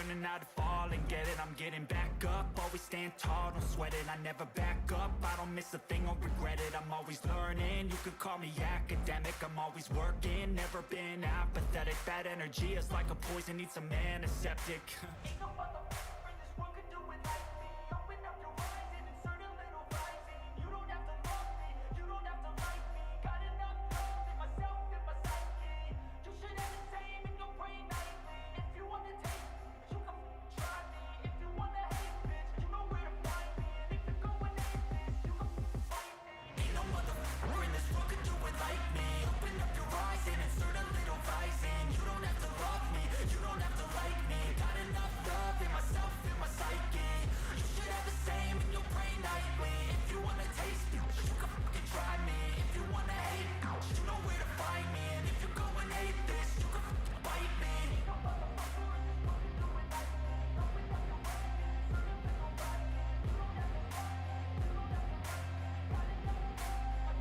learning how to fall and get it. I'm getting back up, always stand tall, don't sweat it. I never back up, I don't miss a thing or regret it. I'm always learning, you could call me academic. I'm always working, never been apathetic. Bad energy is like a poison, needs some antiseptic. Ain't no motherfucker in this world could do it like me. Open up your eyes and insert a little rising. You don't have to love me, you don't have to like me. Got enough love in myself, in my psyche. You should have the same in your brain nightly. If you want to taste me, you can try me. If you want to hate, bitch, you know where to find me. And if you're going atheist, you can fight me. Ain't no motherfucker in this world could do it like me. Open up your eyes and insert a little rising. You don't have to love me, you don't have to like me. Got enough love in myself, in my psyche. You should have the same in your brain nightly. If you want to taste me, you can fucking try me. If you want to hate, you know where to find me. And if you're going hate this, you can fucking bite me. Ain't no motherfucker in this world could do it like me. Open up your eyes and insert a little rising. You don't have to love me, you don't have to like me. Got enough love in myself.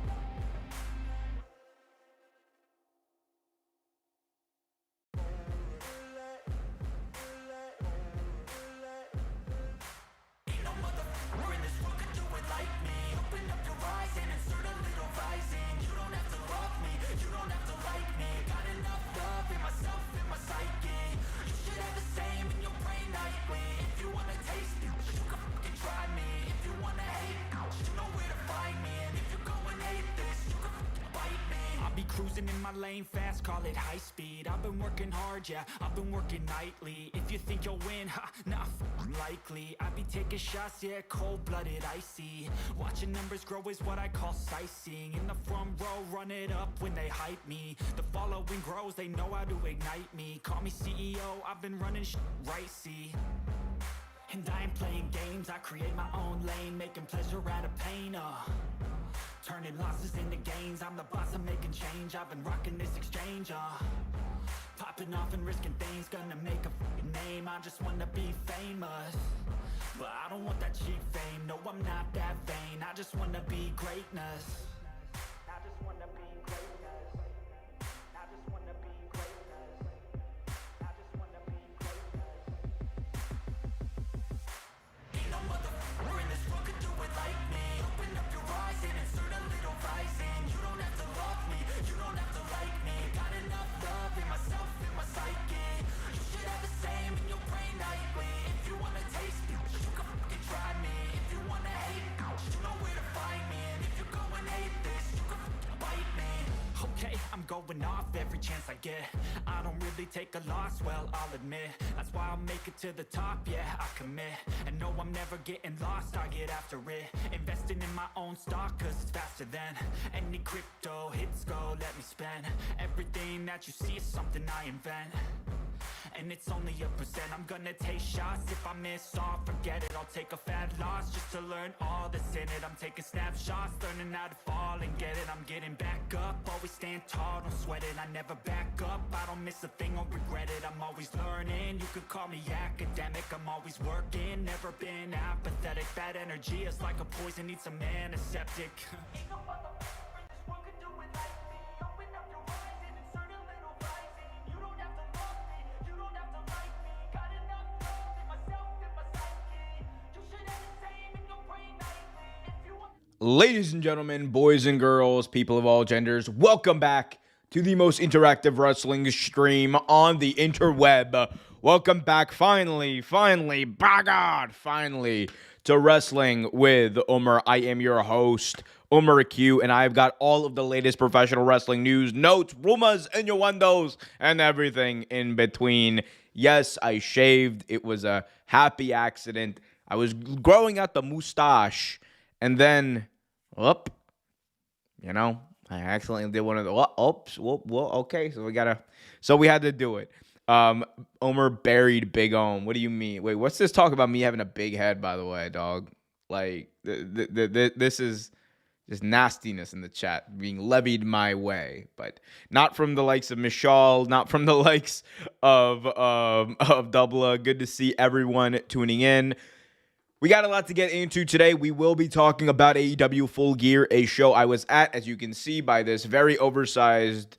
Ain't no motherfucker in this world could do it like me. Open up your eyes and insert a little rising. You don't have to love me, you don't have to like me. Got enough love in myself, in my psyche. You should have the same in your brain nightly. If you wanna taste me, you can fucking try me. If you wanna hate, you know where to find me. And if you're going hate this, you can fucking bite me. I'll be cruising in my lane fast, call it high speed. I've been working hard, yeah, I've been working nightly. If you think you'll win, ha, not likely. I be taking shots, yeah, cold-blooded, icy. Watching numbers grow is what I call sightseeing. In the front row, run it up when they hype me. The following grows, they know how to ignite me. Call me CEO, I've been running right, see. And I ain't playing games, I create my own lane, making pleasure out of pain, turning losses into gains, I'm the boss, I'm making change. I've been rocking this exchange, popping off and risking things, gonna make a fucking name. I just wanna be famous, but I don't want that cheap fame. No, I'm not that vain, I just wanna be greatness. I just wanna be greatness. I just wanna be greatness. I just wanna be greatness. Ain't no motherfucker in this world could do it like me. Open up your eyes and insert a little rising. You don't have to love me, you don't have to like me. Got enough love in myself, in my psyche. You should have the same in your brain nightly. If you wanna taste me, you can fucking try me. If you wanna hate, you know where to find me. And if you're going hate this, you can fucking bite me. Okay, I'm going off every chance I get. I don't really take a loss, well, I'll admit. That's why I'll make it to the top, yeah, I commit. And no, I'm never getting lost, I get after it. Investing in my own stock, cause it's faster than any crypto hits go, let me spend. Everything that you see is something I invent. And it's only a percent. I'm gonna take shots. If I miss all, forget it. I'll take a fat loss just to learn all that's in it. I'm taking snapshots, learning how to fall and get it. I'm getting back up, always stand tall, don't sweat it. I never back up, I don't miss a thing or regret it. I'm always learning, you could call me academic. I'm always working, never been apathetic. Bad energy is like a poison, need some antiseptic. Ain't no motherfucker in this world could do it like me. Open up your eyes and insert a little rising. You don't have to love me, you don't have to like me. Got enough love in myself, in my psyche. You should have the same in your brain nightly. If you want. Ladies and gentlemen, boys and girls, people of all genders, welcome back to the most interactive wrestling stream on the interweb. Welcome back, finally, by God, finally, to Wrestling with Umar. I am your host, Umar Q, and I've got all of the latest professional wrestling news, notes, rumors, innuendos, and everything in between. Yes, I shaved. It was a happy accident. I was growing out the mustache, and then, I accidentally did one of the, okay, so we had to do it. Omer buried Big Om. What do you mean? Wait, what's this talk about me having a big head, by the way, dog? Like, this is just nastiness in the chat being levied my way, but not from the likes of Michal, not from the likes of Dubla. Good to see everyone tuning in. We got a lot to get into today. We will be talking about AEW Full Gear, a show I was at, as you can see by this very oversized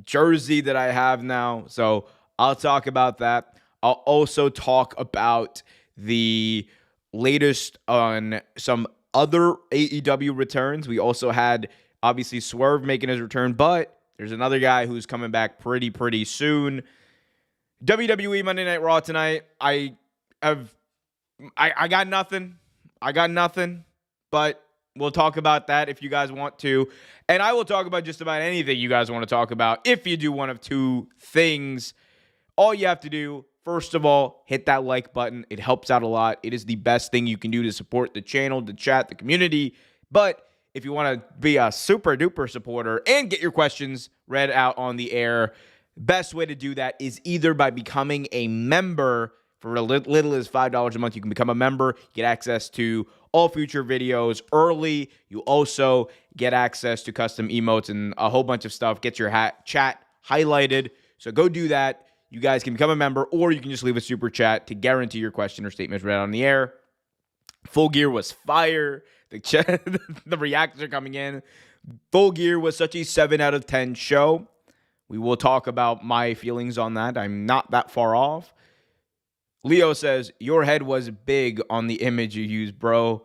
jersey that I have now. So I'll talk about that. I'll also talk about the latest on some other AEW returns. We also had, obviously, Swerve making his return, but there's another guy who's coming back pretty soon. WWE Monday Night Raw tonight. I got nothing. But we'll talk about that if you guys want to. And I will talk about just about anything you guys want to talk about. If you do one of two things, all you have to do, first of all, hit that like button. It helps out a lot. It is the best thing you can do to support the channel, the chat, the community. But if you want to be a super duper supporter and get your questions read out on the air, best way to do that is either by becoming a member. For as little as $5 a month, you can become a member, get access to all future videos early. You also get access to custom emotes and a whole bunch of stuff. Get your chat highlighted. So go do that. You guys can become a member, or you can just leave a super chat to guarantee your question or statement is read on the air. Full Gear was fire. The reactions are coming in. Full Gear was such a 7 out of 10 show. We will talk about my feelings on that. I'm not that far off. Leo says, your head was big on the image you used, bro.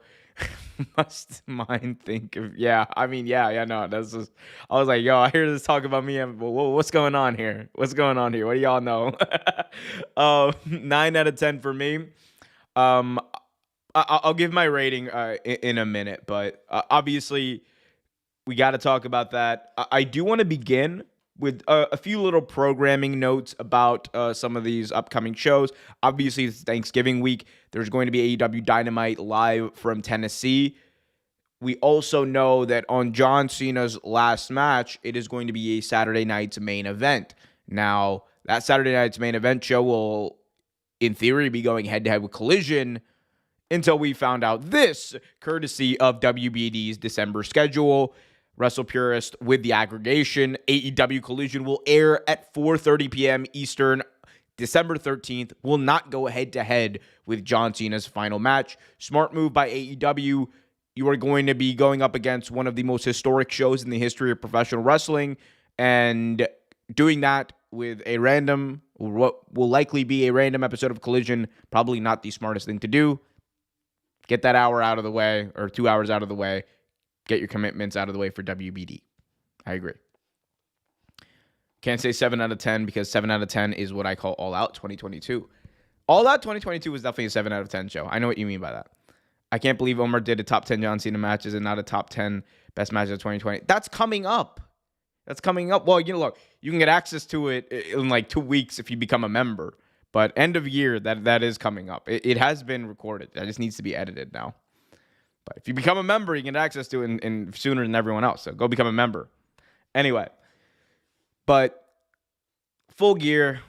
Must mine think of, yeah. No, that's just, I was like, yo, I hear this talk about me. What's going on here? What do y'all know? 9 out of 10 for me. I'll give my rating in a minute, but obviously we got to talk about that. I do want to begin with a few little programming notes about some of these upcoming shows. Obviously, it's Thanksgiving week. There's going to be AEW Dynamite live from Tennessee. We also know that on John Cena's last match, it is going to be a Saturday night's main event. Now, that Saturday night's main event show will, in theory, be going head-to-head with Collision until we found out this, courtesy of WBD's December schedule. Wrestle Purist with the aggregation. AEW Collision will air at 4:30 p.m. Eastern, December 13th. Will not go head-to-head with John Cena's final match. Smart move by AEW. You are going to be going up against one of the most historic shows in the history of professional wrestling, and doing that with a random, what will likely be a random episode of Collision, probably not the smartest thing to do. Get that hour out of the way, or 2 hours out of the way. Get your commitments out of the way for WBD. I agree. Can't say 7 out of 10 because 7 out of 10 is what I call All Out 2022. All Out 2022 was definitely a 7 out of 10 show. I know what you mean by that. I can't believe Omar did a top 10 John Cena matches and not a top 10 best matches of 2020. That's coming up. Well, look, you can get access to it in like 2 weeks if you become a member. But end of year, that is coming up. It has been recorded. That just needs to be edited now. But if you become a member, you can get access to it in sooner than everyone else. So go become a member. Anyway, but Full Gear,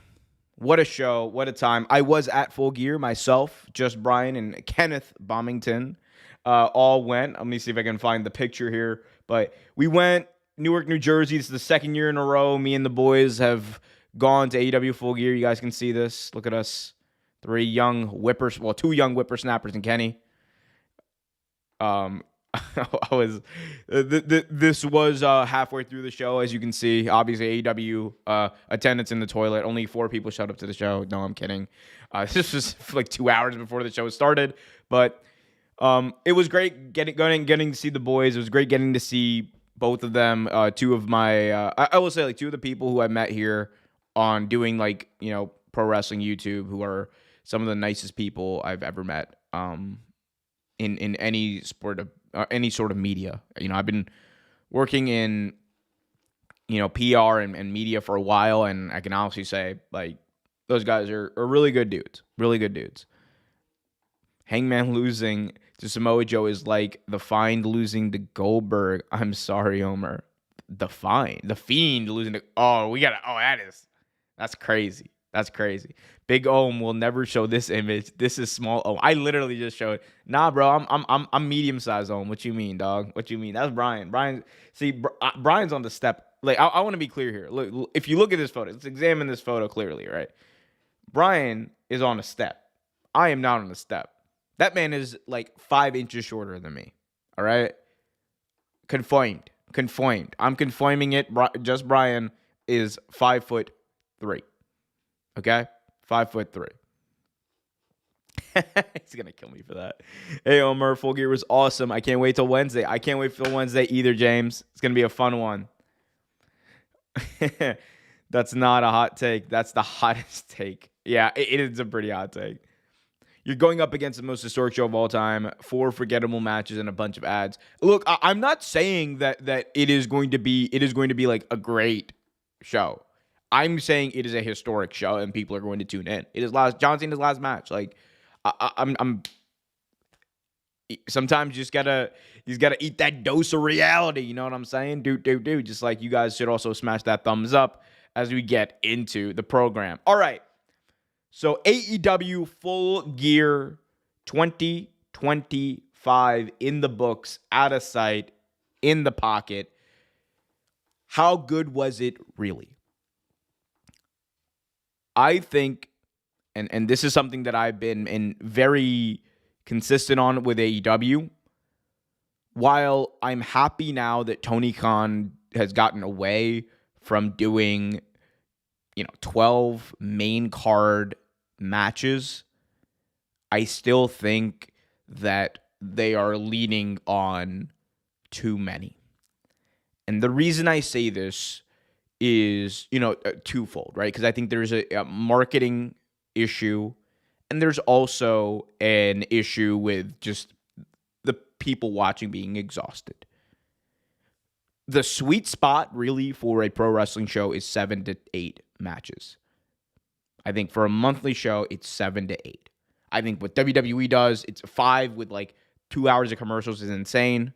what a show, what a time. I was at Full Gear myself, just Brian and Kenneth Bomington all went. Let me see if I can find the picture here. But we went Newark, New Jersey. This is the second year in a row. Me and the boys have gone to AEW Full Gear. You guys can see this. Look at us. Two young whippersnappers and Kenny. This was halfway through the show, as you can see. Obviously, AEW attendance in the toilet. Only 4 people showed up to the show. No, I'm kidding. This was like 2 hours before the show started, but it was great getting to see the boys. It was great getting to see both of them. Two of my, I will say, like, two of the people who I met here on doing, like, pro wrestling YouTube, who are some of the nicest people I've ever met. In any sport of any sort of media. I've been working in PR and media for a while, and I can honestly say, like, those guys are really good dudes. Hangman losing to Samoa Joe is like The Fiend losing to Goldberg. I'm sorry, Homer. The Fiend losing to that's crazy. That's crazy. Big Ohm will never show this image. This is small Ohm. I literally just showed. Nah, bro, I'm medium sized Ohm. What you mean, dog? What you mean? That's Brian. Brian's on the step. Like, I want to be clear here. Look, if you look at this photo, let's examine this photo clearly, right? Brian is on a step. I am not on a step. That man is like 5 inches shorter than me. All right? Confined. I'm confining it. Just Brian is 5'3". Okay? 5'3". He's going to kill me for that. Hey, Omer, Full Gear was awesome. I can't wait till Wednesday. I can't wait for Wednesday either, James. It's going to be a fun one. That's not a hot take. That's the hottest take. Yeah, it is a pretty hot take. You're going up against the most historic show of all time, 4 forgettable matches and a bunch of ads. Look, I'm not saying that it is going to be like a great show. I'm saying it is a historic show and people are going to tune in. It is John Cena's last match. Like I'm sometimes you just gotta eat that dose of reality. You know what I'm saying? Dude. Just like you guys should also smash that thumbs up as we get into the program. All right. So AEW Full Gear 2025 in the books, out of sight, in the pocket. How good was it really? I think, and this is something that I've been very consistent on with AEW. While I'm happy now that Tony Khan has gotten away from doing 12 main card matches, I still think that they are leaning on too many. And the reason I say this is, twofold, right? Because I think there's a marketing issue and there's also an issue with just the people watching being exhausted. The sweet spot really for a pro wrestling show is 7 to 8 matches. I think for a monthly show, it's 7 to 8. I think what WWE does, it's 5 with like 2 hours of commercials is insane.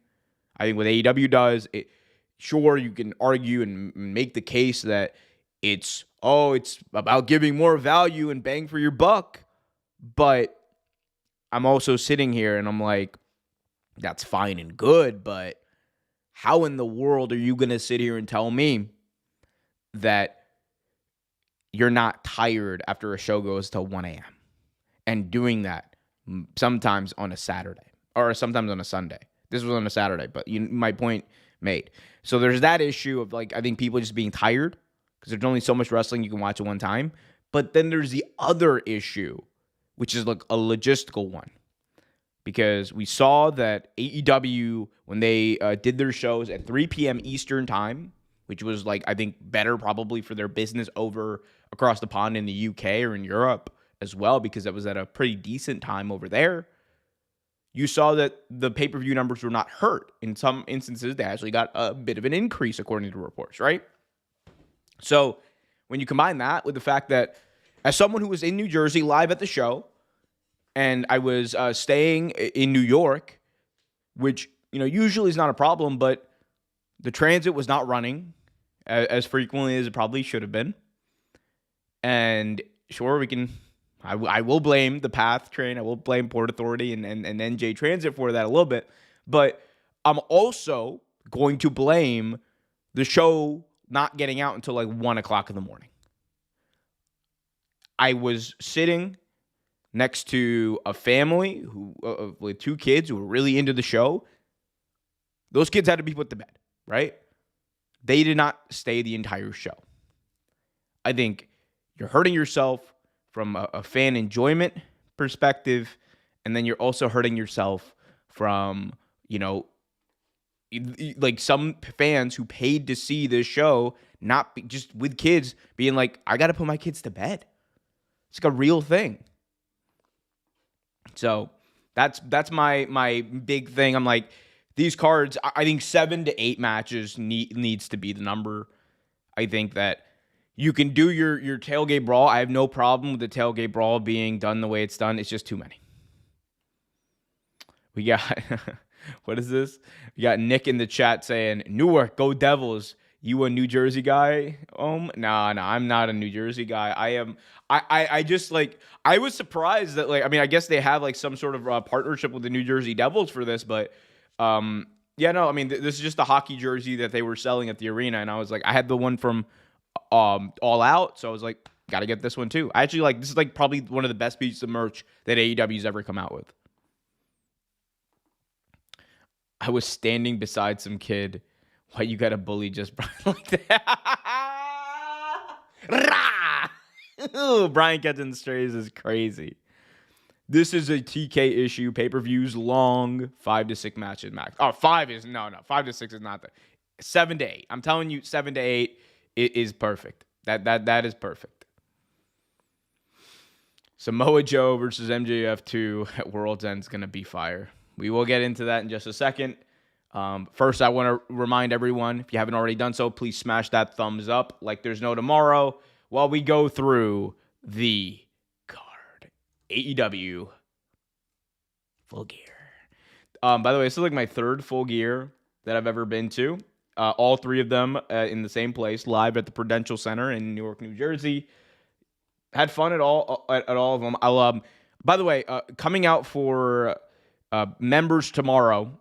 I think what AEW does, sure, you can argue and make the case that it's about giving more value and bang for your buck. But I'm also sitting here and I'm like, that's fine and good, but how in the world are you going to sit here and tell me that you're not tired after a show goes till 1 a.m. and doing that sometimes on a Saturday or sometimes on a Sunday? This was on a Saturday, but my point made. So there's that issue of I think people just being tired because there's only so much wrestling you can watch at one time. But then there's the other issue, which is a logistical one. Because we saw that AEW, when they did their shows at 3 p.m. Eastern time, which was I think better probably for their business over across the pond in the UK or in Europe as well, because it was at a pretty decent time over there. You saw that the pay-per-view numbers were not hurt. In some instances, they actually got a bit of an increase according to reports, right? So when you combine that with the fact that as someone who was in New Jersey live at the show, and I was staying in New York, which, usually is not a problem, but the transit was not running as frequently as it probably should have been. And sure, I will blame the PATH train. I will blame Port Authority and NJ Transit for that a little bit. But I'm also going to blame the show not getting out until 1 o'clock in the morning. I was sitting next to a family who with 2 kids who were really into the show. Those kids had to be put to bed, right? They did not stay the entire show. I think you're hurting yourself from a fan enjoyment perspective, and then you're also hurting yourself from, some fans who paid to see this show, just with kids being I got to put my kids to bed. It's a real thing. So that's my big thing. I'm these cards, I think 7 to 8 matches needs to be the number. I think that you can do your tailgate brawl. I have no problem with the tailgate brawl being done the way it's done. It's just too many. We got, what is this? We got Nick in the chat saying, Newark, go Devils. You a New Jersey guy? No, I'm not a New Jersey guy. I am. I just I was surprised that I guess they have some sort of partnership with the New Jersey Devils for this, but this is just the hockey jersey that they were selling at the arena, and I was I had the one from All Out, so I was gotta get this one too. I actually this is probably one of the best pieces of merch that AEW's ever come out with. I was standing beside some kid. Why you gotta bully just Brian like that? Brian catching strays is crazy. This is a TK issue. Pay-per-views long, 5 to 6 matches max. Oh, 5 is no. 5 to 6 is not that. 7 to 8. I'm telling you, 7 to 8 is perfect. That is perfect. Samoa Joe versus MJF 2 at World's End is gonna be fire. We will get into that in just a second. First, I want to remind everyone, if you haven't already done so, please smash that thumbs up like there's no tomorrow while we go through the card. AEW Full Gear. By the way, this is like my third Full Gear that I've ever been to. All 3 of them in the same place, live at the Prudential Center in Newark, New Jersey. Had fun at all of them. By the way, coming out for members tomorrow.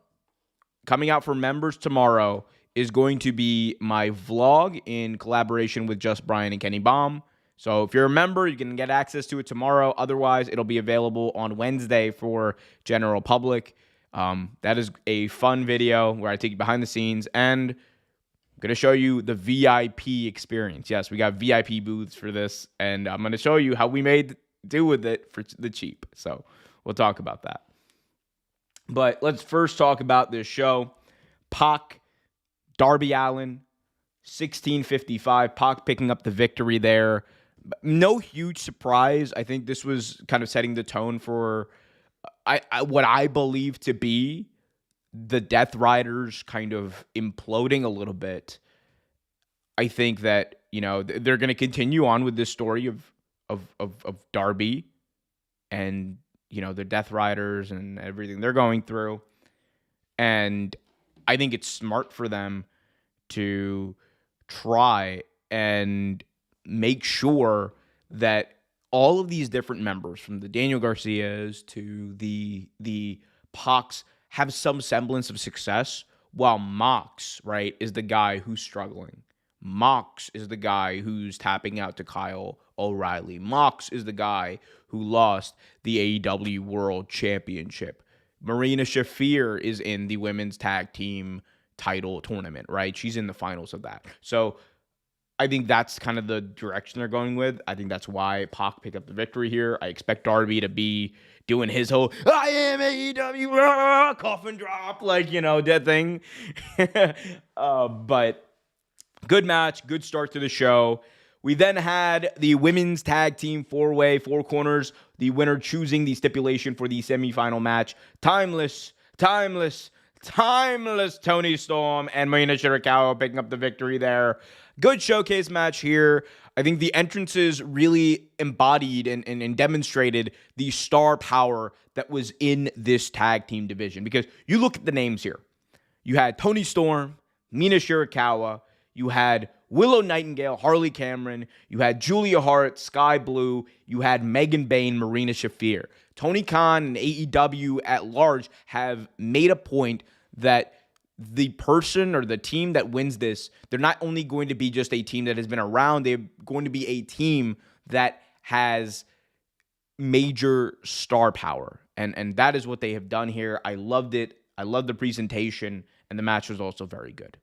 Coming out for members tomorrow is going to be my vlog in collaboration with Just Brian and Kenny Baum. So if you're a member, you can get access to it tomorrow. Otherwise, it'll be available on Wednesday for general public. That is a fun video where I take you behind the scenes and I'm going to show you the VIP experience. Yes, we got VIP booths for this, and I'm going to show you how we made do with it for the cheap. So we'll talk about that. But let's first talk about this show. Pac, Darby Allin, 16:55. Pac picking up the victory there. No huge surprise. I think this was kind of setting the tone for what I believe to be the Death Riders kind of imploding a little bit. I think that, they're going to continue on with this story of Darby and the Death Riders and everything they're going through. And I think it's smart for them to try and make sure that all of these different members, from the Daniel Garcias to the Pacs, have some semblance of success, while Mox, right, is the guy who's struggling. Mox is the guy who's tapping out to Kyle O'Reilly. Mox is the guy who lost the AEW World Championship. Marina Shafir is in the women's tag team title tournament, right? She's in the finals of that. So I think that's kind of the direction they're going with. I think that's why Pac picked up the victory here. I expect Darby to be doing his whole "I am AEW" coffin drop, that thing. But good match, good start to the show. We then had the women's tag team 4-way, 4 corners, the winner choosing the stipulation for the semifinal match. Timeless Toni Storm and Marina Shirakawa picking up the victory there. Good showcase match here. I think the entrances really embodied and demonstrated the star power that was in this tag team division. Because you look at the names here. You had Toni Storm, Mina Shirakawa, you had Willow Nightingale, Harley Cameron, you had Julia Hart, Sky Blue, you had Megan Bayne, Marina Shafir. Tony Khan and AEW at large have made a point that the person or the team that wins this, they're not only going to be just a team that has been around, they're going to be a team that has major star power. And that is what they have done here. I loved it. I loved the presentation, and the match was also very good.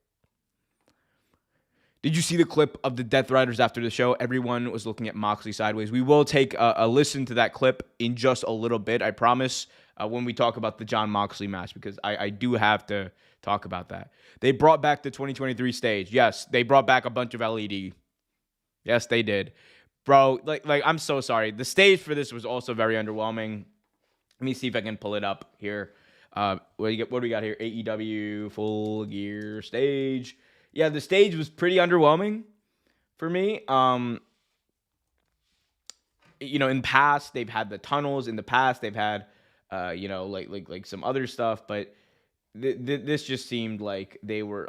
Did you see the clip of the Death Riders after the show? Everyone was looking at Moxley sideways. We will take a listen to that clip in just a little bit, I promise, when we talk about the Jon Moxley match, because I do have to talk about that. They brought back the 2023 stage. Yes, they brought back a bunch of LED. Yes, they did. Bro, I'm so sorry. The stage for this was also very underwhelming. Let me see if I can pull it up here. What do we got here? AEW Full Gear stage. Yeah, the stage was pretty underwhelming for me. In the past, they've had the tunnels. In the past, they've had, like some other stuff. But this just seemed like they were.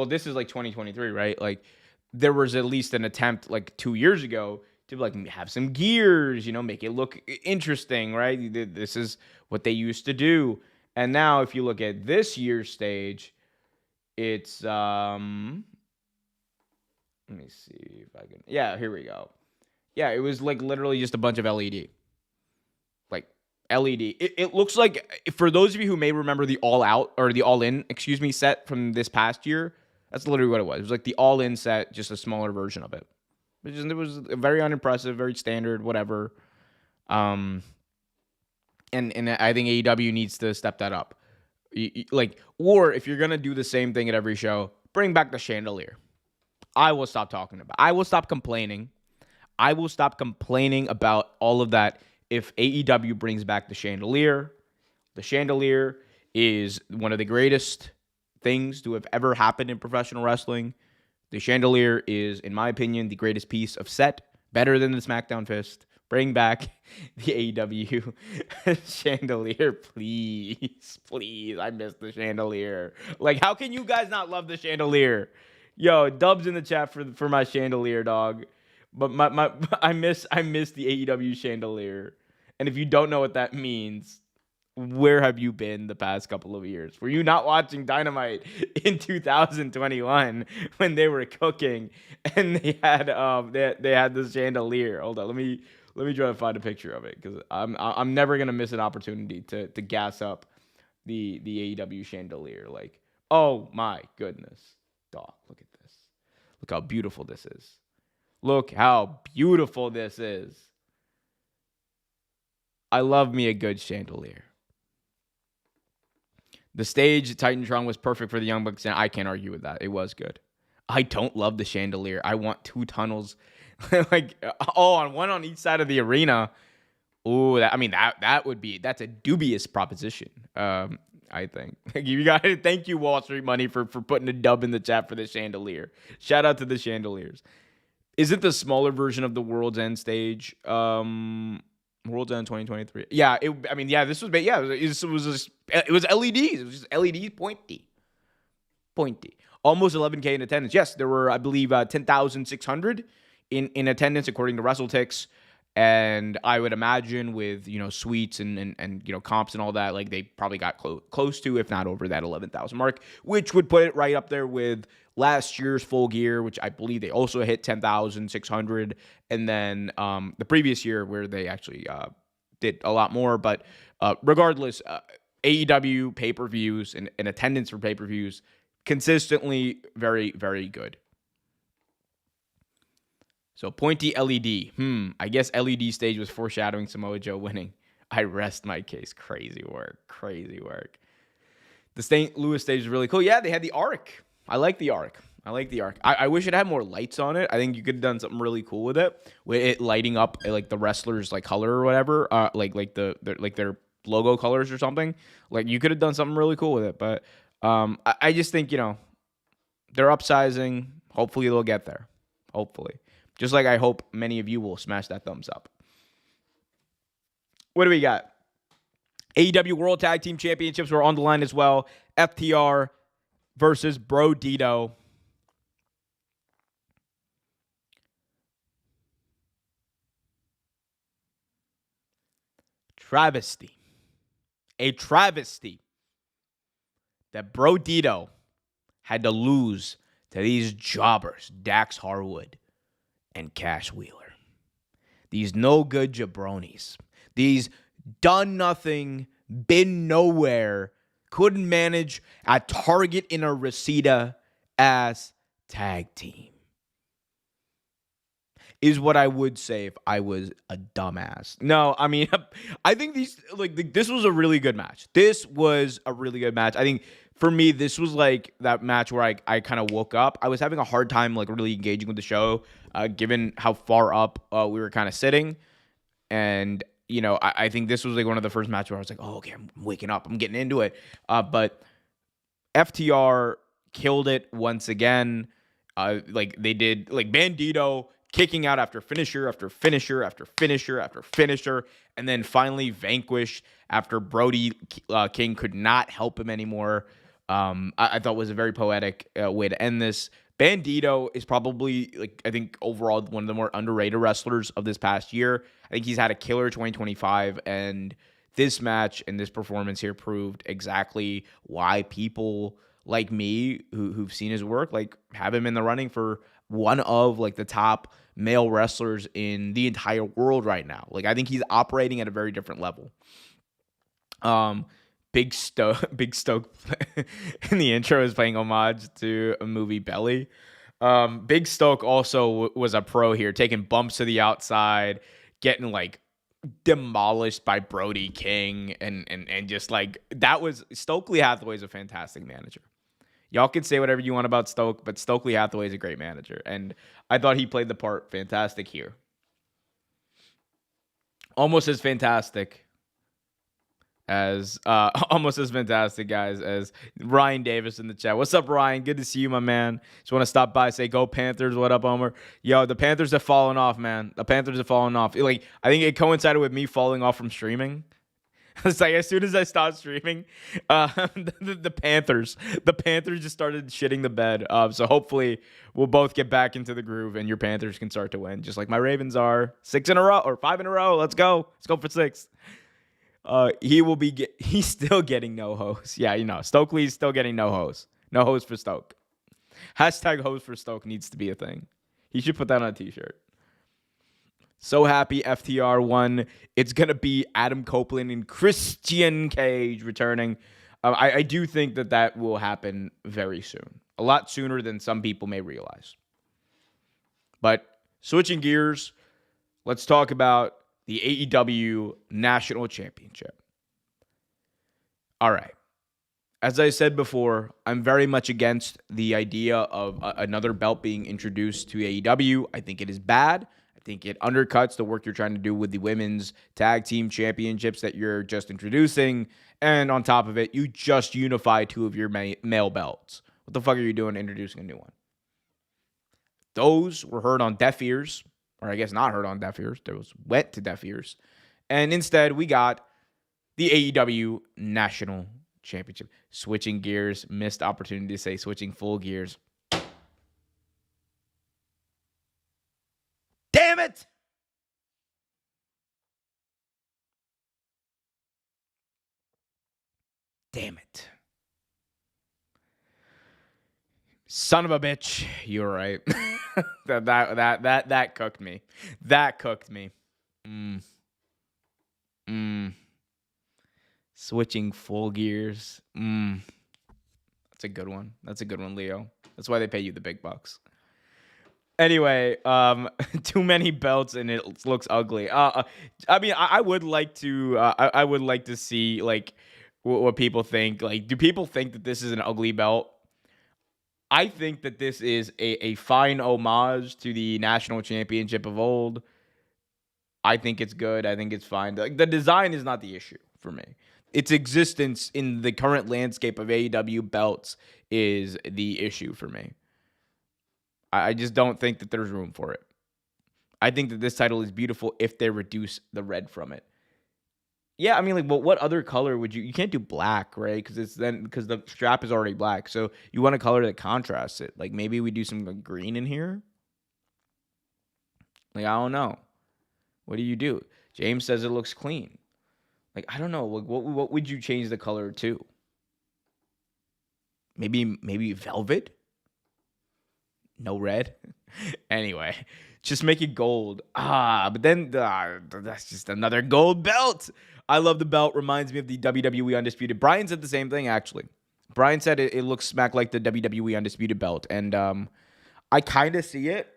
This is like 2023, right? Like, there was at least an attempt like 2 years ago to have some gears, make it look interesting, right? This is what they used to do. And now, if you look at this year's stage, it's let me see if I can. Yeah, here we go. Yeah, it was like literally just a bunch of LED. Like LED. It looks like, for those of you who may remember the All Out or the All In, set from this past year, that's literally what it was. It was like the All In set, just a smaller version of it. It was very unimpressive, very standard, whatever. And I think AEW needs to step that up. Or if you're gonna do the same thing at every show, bring back the chandelier. I will stop talking about. I will stop complaining. I will stop complaining about all of that if AEW brings back the chandelier. The chandelier is one of the greatest things to have ever happened in professional wrestling. The chandelier is, in my opinion, the greatest piece of set, better than the SmackDown fist. Bring back the AEW chandelier, please. Please. I miss the chandelier. Like, how can you guys not love the chandelier? Yo, dubs in the chat for my chandelier, dog. But I miss the AEW chandelier. And if you don't know what that means, where have you been the past couple of years? Were you not watching Dynamite in 2021 when they were cooking and they had the chandelier? Hold on, let me try to find a picture of it because I'm never gonna miss an opportunity to gas up the AEW chandelier. Like, oh my goodness, dog, look at this. Look how beautiful this is. Look how beautiful this is. I love me a good chandelier. The stage at Titantron was perfect for the Young Bucks, and I can't argue with that. It was good. I don't love the chandelier. I want two tunnels, one on each side of the arena. Ooh, that's a dubious proposition. I think you got to thank you, Wall Street Money, for putting a dub in the chat for the chandelier. Shout out to the chandeliers. Is it the smaller version of the World's End stage? World's End 2023. Yeah, this was it was LEDs. It was just LEDs, pointy. Almost 11K in attendance. Yes, there were, I believe, 10,600 in attendance according to WrestleTix. And I would imagine with, suites and comps and all that, like they probably got close to, if not over that 11,000 mark, which would put it right up there with last year's Full Gear, which I believe they also hit 10,600. And then the previous year where they actually did a lot more. But regardless, AEW pay-per-views and attendance for pay-per-views consistently very, very good. So pointy LED. I guess LED stage was foreshadowing Samoa Joe winning. I rest my case. Crazy work. The St. Louis stage is really cool. Yeah, they had the Arc. I like the Arc. I wish it had more lights on it. I think you could have done something really cool with it lighting up like the wrestlers' like color or whatever, like their logo colors or something. Like you could have done something really cool with it. But I just think they're upsizing. Hopefully they'll get there. Hopefully. Just like I hope many of you will smash that thumbs up. What do we got? AEW World Tag Team Championships were on the line as well. FTR versus Bro Dito. Travesty. A travesty that Bro Dito had to lose to these jobbers, Dax Harwood and Cash Wheeler. These no good jabronis. These done nothing, been nowhere, couldn't manage a Target in a Reseda ass tag team. Is what I would say if I was a dumbass. No, I mean, I think this was a really good match. I think for me, this was like that match where I kind of woke up. I was having a hard time like really engaging with the show, given how far up we were kind of sitting. And, I think this was like one of the first matches where I was like, oh, okay, I'm waking up. I'm getting into it. But FTR killed it once again. Like they did, like Bandito kicking out after finisher after finisher after finisher after finisher, and then finally vanquished after Brody King could not help him anymore. I thought was a very poetic way to end this. Bandito is probably, I think, overall one of the more underrated wrestlers of this past year. I think he's had a killer 2025, and this match and this performance here proved exactly why people like me who've seen his work, have him in the running for one of, the top male wrestlers in the entire world right now. I think he's operating at a very different level. Big Stoke in the intro is playing homage to a movie Belly. Big Stoke also was a pro here, taking bumps to the outside, getting demolished by Brody King and just like that was Stokely Hathaway's a fantastic manager. Y'all can say whatever you want about Stoke, but Stokely Hathaway is a great manager, and I thought he played the part fantastic here. Almost as fantastic as guys, as Ryan Davis in the chat. What's up, Ryan? Good to see you, my man. Just want to stop by, say go Panthers. What up, Homer? Yo, the Panthers have fallen off, man. The Panthers have fallen off. Like, I think it coincided with me falling off from streaming. It's like as soon as I stopped streaming, the Panthers just started shitting the bed. So hopefully we'll both get back into the groove and your Panthers can start to win, just like my Ravens are. 6 in a row or 5 in a row. Let's go for 6. He's still getting no host. Yeah, Stokely's still getting no host. No host for Stoke. Hashtag host for Stoke needs to be a thing. He should put that on a t-shirt. So happy FTR won. It's going to be Adam Copeland and Christian Cage returning. I do think that will happen very soon. A lot sooner than some people may realize. But switching gears, let's talk about the AEW National Championship. All right. As I said before, I'm very much against the idea of another belt being introduced to AEW. I think it is bad. I think it undercuts the work you're trying to do with the women's tag team championships that you're just introducing. And on top of it, you just unify 2 of your male belts. What the fuck are you doing introducing a new one? Those were heard on deaf ears. Or I guess not heard on deaf ears. Those went to deaf ears. And instead, we got the AEW National Championship. Switching gears. Missed opportunity to say switching full gears. Damn it! Damn it. Son of a bitch. You're right. that cooked me. That cooked me. Switching full gears. That's a good one. That's a good one, Leo. That's why they pay you the big bucks. Anyway, too many belts and it looks ugly. I mean, I would like to. I would like to see like what people think. Like, do people think that this is an ugly belt? I think that this is a fine homage to the national championship of old. I think it's good. I think it's fine. Like, the design is not the issue for me. Its existence in the current landscape of AEW belts is the issue for me. I just don't think that there's room for it. I think that this title is beautiful if they reduce the red from it. Yeah, I mean, like, what other color would you can't do black, right? Because the strap is already black. So you want a color that contrasts it. Like, maybe we do some green in here. Like, I don't know. What do you do? James says it looks clean. Like, I don't know. Like, what would you change the color to? Maybe velvet? No red? Anyway, just make it gold. But then that's just another gold belt. I love the belt. Reminds me of the WWE Undisputed. Brian said the same thing, actually. Brian said it looks smack like the WWE Undisputed belt. And I kind of see it.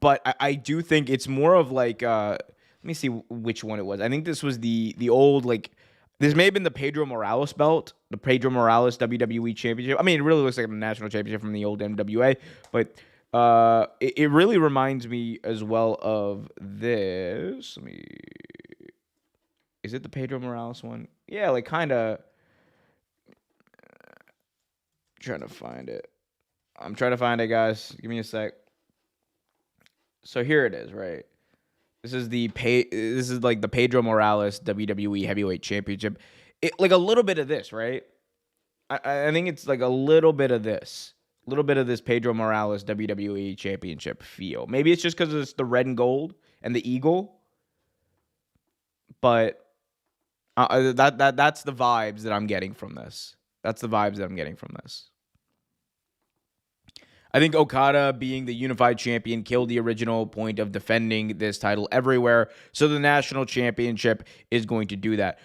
But I do think it's more of like... let me see which one it was. I think this was the old, like... This may have been the Pedro Morales belt. The Pedro Morales WWE Championship. I mean, it really looks like a national championship from the old NWA. But it really reminds me as well of this. Is it the Pedro Morales one? Yeah, like kind of... trying to find it. I'm trying to find it, guys. Give me a sec. So here it is, right? This is like the Pedro Morales WWE Heavyweight Championship. Like a little bit of this, right? I think it's like a little bit of this. A little bit of this Pedro Morales WWE Championship feel. Maybe it's just because it's the red and gold and the eagle. But that's the vibes that I'm getting from this. That's the vibes that I'm getting from this. I think Okada being the unified champion killed the original point of defending this title everywhere. So the national championship is going to do that.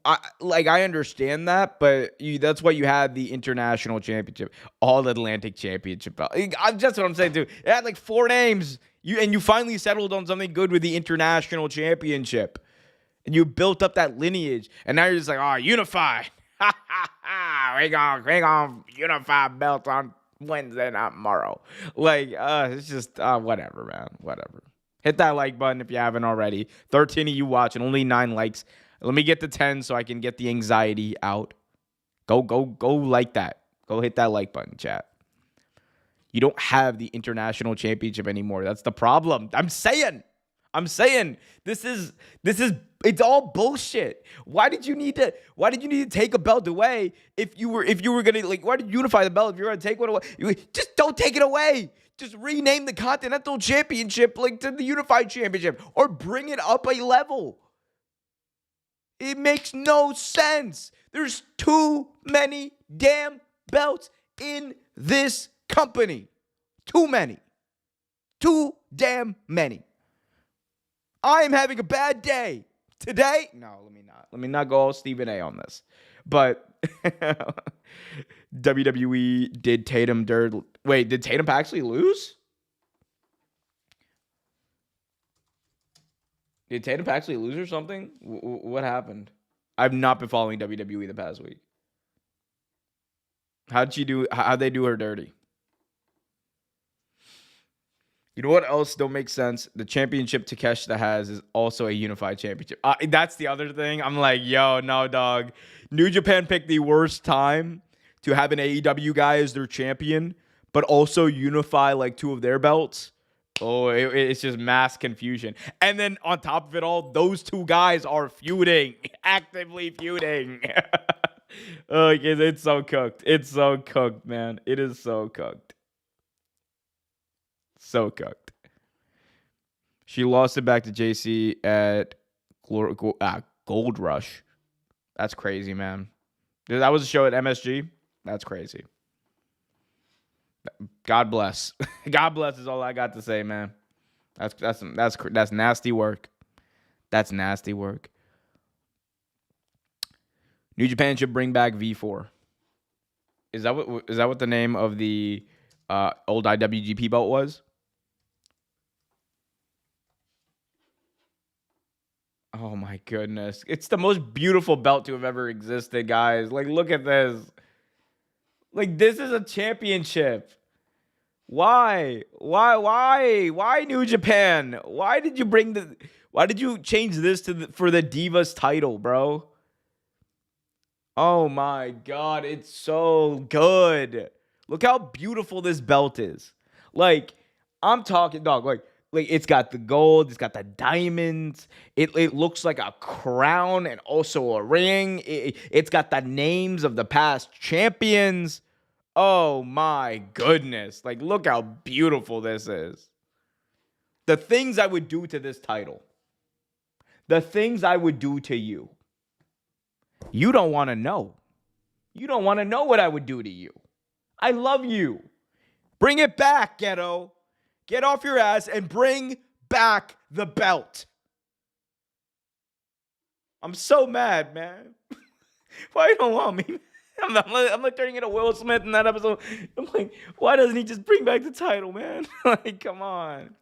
I understand that, but that's why you had the international championship, all Atlantic championship. That's what I'm saying, too. It had like 4 names. You finally settled on something good with the international championship. And you built up that lineage. And now you're just like, oh, unify. we gonna unify belts on Wednesday, not tomorrow. Like, it's just whatever, man. Whatever. Hit that like button if you haven't already. 13 of you watching, only 9 likes. Let me get to 10 so I can get the anxiety out. Go like that. Go hit that like button, chat. You don't have the international championship anymore. That's the problem. I'm saying this is it's all bullshit. Why did you need to take a belt away if you were gonna, like, why did you unify the belt if you're gonna take one away? Just don't take it away. Just rename the Continental Championship like to the Unified Championship or bring it up a level. It makes no sense. There's too many damn belts in this company. Too many. Too damn many. I am having a bad day. Today? No, let me not. Let me not go all Stephen A on this. But WWE did Tatum dirt. Wait, did Tatum actually lose? Did Tatum actually lose or something? What happened? I've not been following WWE the past week. How'd they do her dirty? You know what else don't make sense? The championship Takeshita has is also a unified championship. That's the other thing. I'm like, yo, no, dog. New Japan picked the worst time to have an AEW guy as their champion, but also unify like 2 of their belts. Oh, it's just mass confusion. And then on top of it all, those 2 guys are feuding, actively feuding. It's so cooked. It's so cooked, man. It is so cooked. So cooked. She lost it back to JC at Gold Rush. That's crazy, man. That was a show at MSG. That's crazy. God bless. God bless is all I got to say, man. That's nasty work. That's nasty work. New Japan should bring back V4. Is that what the name of the old IWGP belt was? Oh my goodness. It's the most beautiful belt to have ever existed, guys. Like, look at this. Like, this is a championship. Why? Why New Japan? Why did you change this for the Divas title, bro? Oh my God, it's so good. Look how beautiful this belt is. Like, I'm talking, dog, like it's got the gold, it's got the diamonds. It looks like a crown and also a ring. It's got the names of the past champions. Oh my goodness. Like, look how beautiful this is. The things I would do to this title. The things I would do to you. You don't want to know. You don't want to know what I would do to you. I love you. Bring it back, Ghetto. Get off your ass and bring back the belt. I'm so mad, man. Why you don't want me? I'm like turning into Will Smith in that episode. I'm like, why doesn't he just bring back the title, man? Like, come on.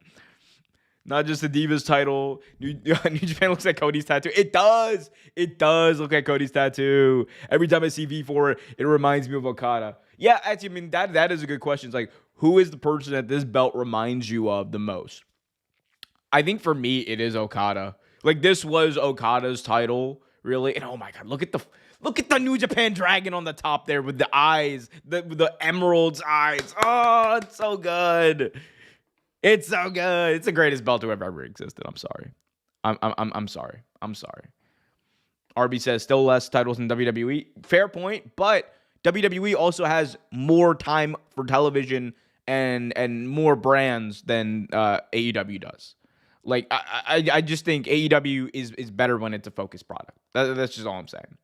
Not just the Divas title. New Japan looks like Cody's tattoo. It does. It does look like Cody's tattoo. Every time I see V4, it reminds me of Okada. Yeah, actually, I mean, that is a good question. It's like, who is the person that this belt reminds you of the most? I think for me, it is Okada. Like, this was Okada's title, really. And oh my God, look at the New Japan Dragon on the top there with the eyes, the emerald's eyes. Oh, it's so good. It's so good. It's the greatest belt to have ever existed. I'm sorry. I'm sorry. I'm sorry. RB says still less titles in WWE. Fair point, but WWE also has more time for television and more brands than AEW does. Like, I just think AEW is better when it's a focused product. That's just all I'm saying.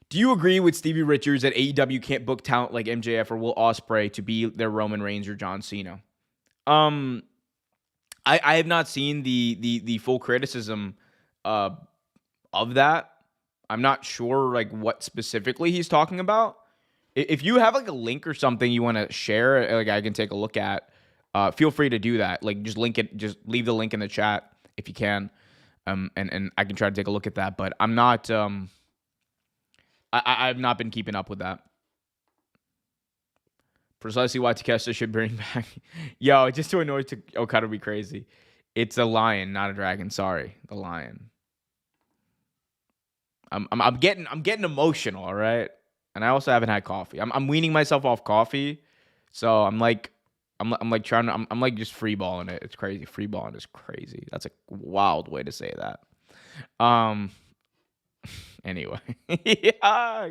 Do you agree with Stevie Richards that AEW can't book talent like MJF or Will Ospreay to be their Roman Reigns or John Cena? I have not seen the full criticism of that. I'm not sure like what specifically he's talking about. If you have like a link or something you want to share, like I can take a look at. feel free to do that. Like, just leave the link in the chat if you can. And I can try to take a look at that. But I'm not, I've not been keeping up with that. Precisely why Takeshita should bring back. Yo, just to annoy Okada be crazy. It's a lion, not a dragon. Sorry, the lion. I'm getting emotional, all right? And I also haven't had coffee. I'm weaning myself off coffee. So I'm like just freeballing it. It's crazy. Freeballing is crazy. That's a wild way to say that. Anyway, yeah.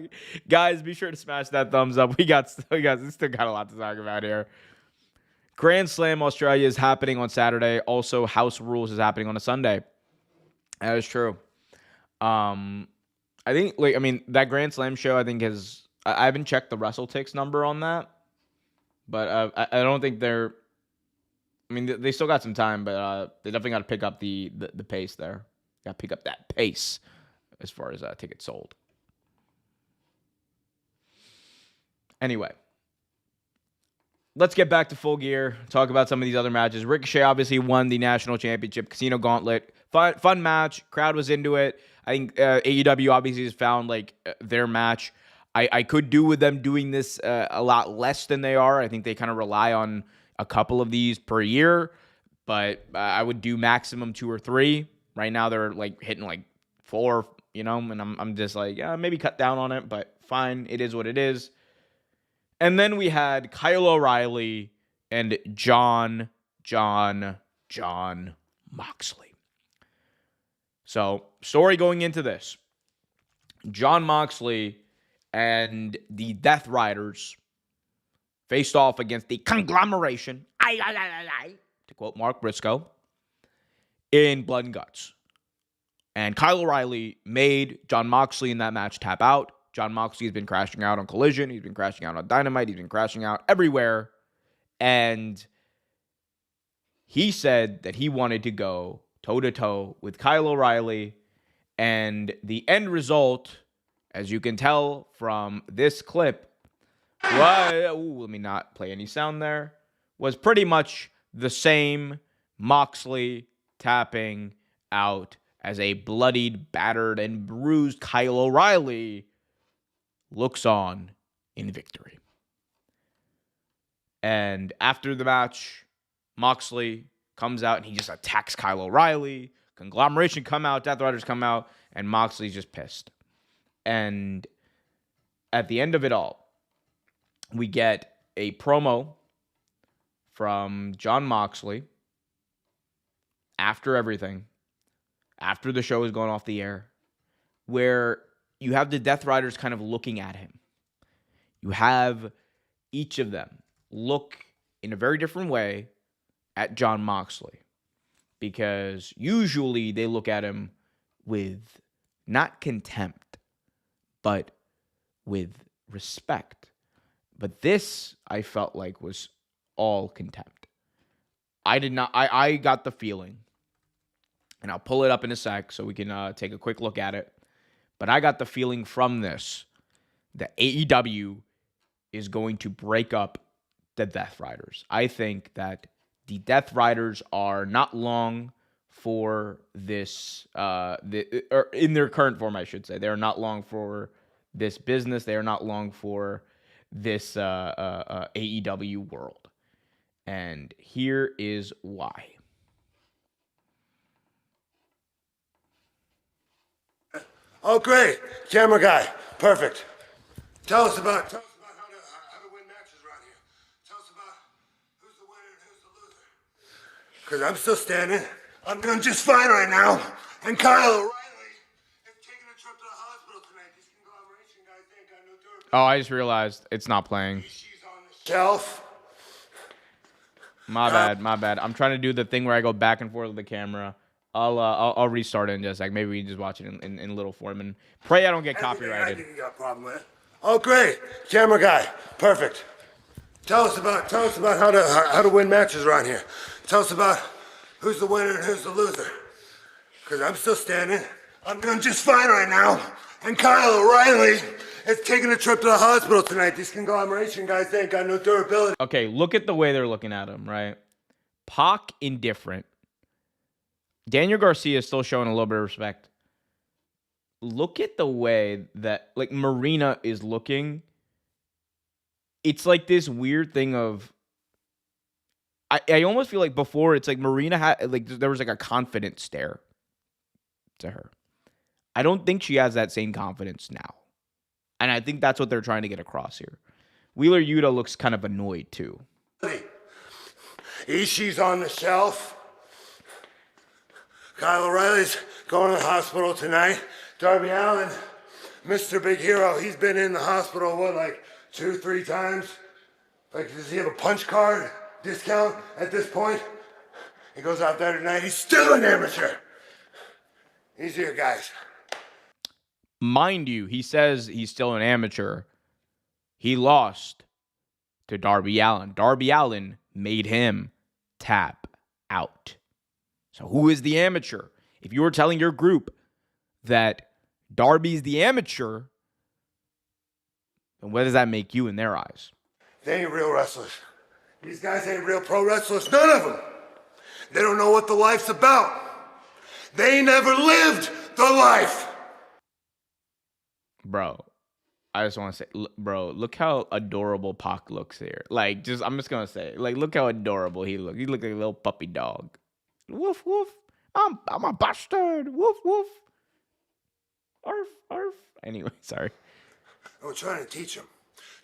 Guys, be sure to smash that thumbs up. We still got a lot to talk about here. Grand Slam Australia is happening on Saturday. Also, House Rules is happening on a Sunday. That is true. I think that Grand Slam show, I think I haven't checked the WrestleTix number on that, but I don't think they're. I mean, they still got some time, but they definitely got to pick up the pace there. Got to pick up that pace as far as tickets sold. Anyway, let's get back to Full Gear. Talk about some of these other matches. Ricochet obviously won the national championship, Casino Gauntlet. Fun match. Crowd was into it. I think AEW obviously has found their match. I could do with them doing this a lot less than they are. I think they kind of rely on a couple of these per year, but I would do maximum 2 or 3. Right now they're hitting 4, and I'm just maybe cut down on it, but fine, it is what it is. And then we had Kyle O'Reilly and John Moxley. So, story going into this. John Moxley and the Death Riders faced off against the conglomeration, to quote Mark Briscoe, in Blood and Guts. And Kyle O'Reilly made John Moxley in that match tap out. John Moxley has been crashing out on Collision. He's been crashing out on Dynamite. He's been crashing out everywhere. And he said that he wanted to go toe-to-toe with Kyle O'Reilly. And the end result, as you can tell from this clip, let me not play any sound there, was pretty much the same. Moxley tapping out as a bloodied, battered, and bruised Kyle O'Reilly looks on in victory. And after the match, Moxley comes out and he just attacks Kyle O'Reilly. Conglomeration come out, Death Riders come out, and Moxley's just pissed. And at the end of it all, we get a promo from John Moxley after everything, after the show is going off the air, where you have the Death Riders kind of looking at him. You have each of them look in a very different way at John Moxley, because usually they look at him with not contempt, but with respect. But this, I felt like, was all contempt. I got the feeling, and I'll pull it up in a sec so we can take a quick look at it, but I got the feeling from this that AEW is going to break up the Death Riders. I think that the Death Riders are not long for this, or in their current form, I should say. They are not long for this business. They are not long for this AEW world. And here is why. Oh, great. Camera guy. Perfect. Tell us about how to win matches around here. Tell us about who's the winner and who's the loser. Because I'm still standing. I'm doing just fine right now. And Kyle O'Reilly is taking a trip to the hospital tonight. These conglomeration guys ain't got no durability. Oh, I just realized it's not playing. She's on the shelf. My bad. I'm trying to do the thing where I go back and forth with the camera. I'll restart it in just a sec. Maybe we can just watch it in little form and pray I don't get copyrighted. I think you got a problem with it. Oh, great. Camera guy. Perfect. Tell us about how to win matches around here. Tell us about who's the winner and who's the loser. Because I'm still standing. I'm doing just fine right now. And Kyle O'Reilly is taking a trip to the hospital tonight. These conglomeration guys ain't got no durability. Okay, look at the way they're looking at him, right? Pac indifferent. Daniel Garcia is still showing a little bit of respect. Look at the way that like Marina is looking. It's like this weird thing of I almost feel like before it's like Marina had like there was like a confident stare to her. I don't think she has that same confidence now. And I think that's what they're trying to get across here. Wheeler Yuta looks kind of annoyed too. Ishii's on the shelf. Kyle O'Reilly's going to the hospital tonight. Darby Allin, Mr. Big Hero, he's been in the hospital, like 2-3 times? Like, does he have a punch card discount at this point? He goes out there tonight, he's still an amateur. He's here, guys. Mind you, he says he's still an amateur. He lost to Darby Allin. Darby Allin made him tap out. So who is the amateur? If you were telling your group that Darby's the amateur, then what does that make you in their eyes? They ain't real wrestlers. These guys ain't real pro wrestlers, none of them. They don't know what the life's about. They never lived the life. Bro, I just want to say, bro, look how adorable Pac looks here. Like, I'm just going to say, like, look how adorable he looks. He looks like a little puppy dog. Woof, woof. I'm a bastard. Woof, woof. Arf, arf. Anyway, sorry. We're trying to teach him.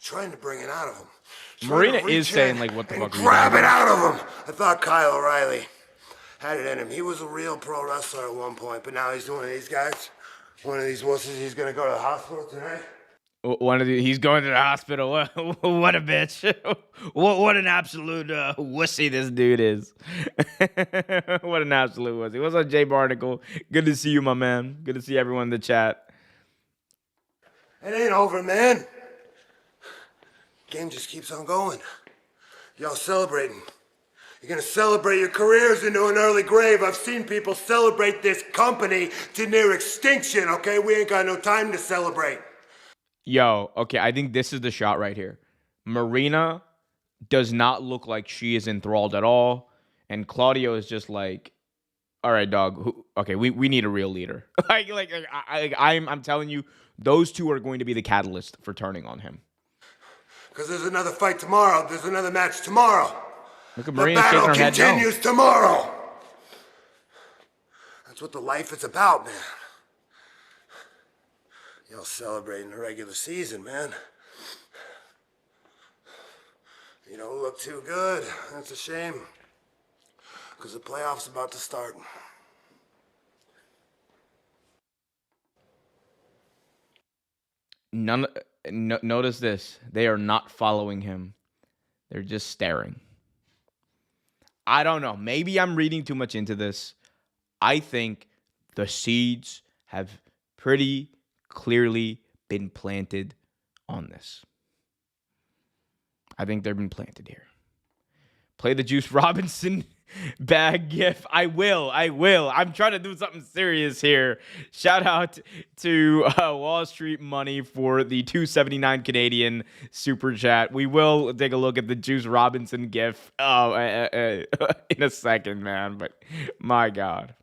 Trying to bring it out of him. Marina is saying, like, what the fuck are you grab doing? it out of him. I thought Kyle O'Reilly had it in him. He was a real pro wrestler at one point, but now he's one of these guys. One of these wusses. He's going to go to the hospital tonight. He's going to the hospital. What a bitch. What an absolute wussy this dude is. What an absolute wussy. What's up, Jay Barnacle? Good to see you, my man. Good to see everyone in the chat. It ain't over, man. Game just keeps on going. Y'all celebrating. You're gonna celebrate your careers into an early grave. I've seen people celebrate this company to near extinction, okay? We ain't got no time to celebrate. Yo, okay, I think this is the shot right here. Marina does not look like she is enthralled at all. And Claudio is just like, all right, dog. Okay, we need a real leader. I'm telling you, those two are going to be the catalyst for turning on him. Because there's another fight tomorrow. There's another match tomorrow. Look at Marina shaking her head no. The battle continues tomorrow. That's what the life is about, man. Y'all celebrating the regular season, man. You don't look too good. That's a shame. Because the playoffs about to start. Notice this. They are not following him. They're just staring. I don't know. Maybe I'm reading too much into this. I think the seeds have pretty clearly been planted on this. I think they've been planted here. Play the Juice Robinson bag gif. I will. I'm trying to do something serious here. Shout out to Wall Street Money for the $2.79 Canadian super chat. We will take a look at the Juice Robinson gif in a second, man. But my God.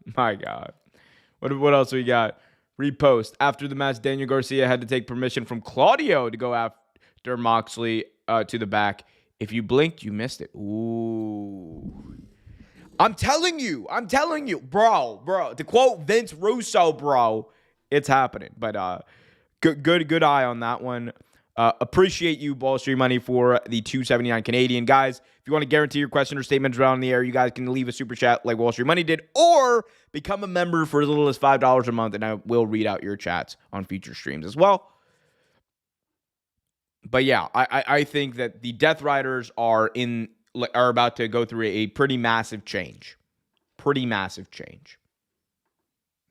What else we got? Repost. After the match, Daniel Garcia had to take permission from Claudio to go after Moxley to the back. If you blinked, you missed it. Ooh. I'm telling you, bro. To quote Vince Russo, bro, it's happening. But good eye on that one. Appreciate you, Wall Street Money, for the $2.79 Canadian. Guys, if you want to guarantee your question or statements around the air, you guys can leave a super chat like Wall Street Money did, or become a member for as little as $5 a month, and I will read out your chats on future streams as well. But yeah, I think that the Death Riders are about to go through a pretty massive change.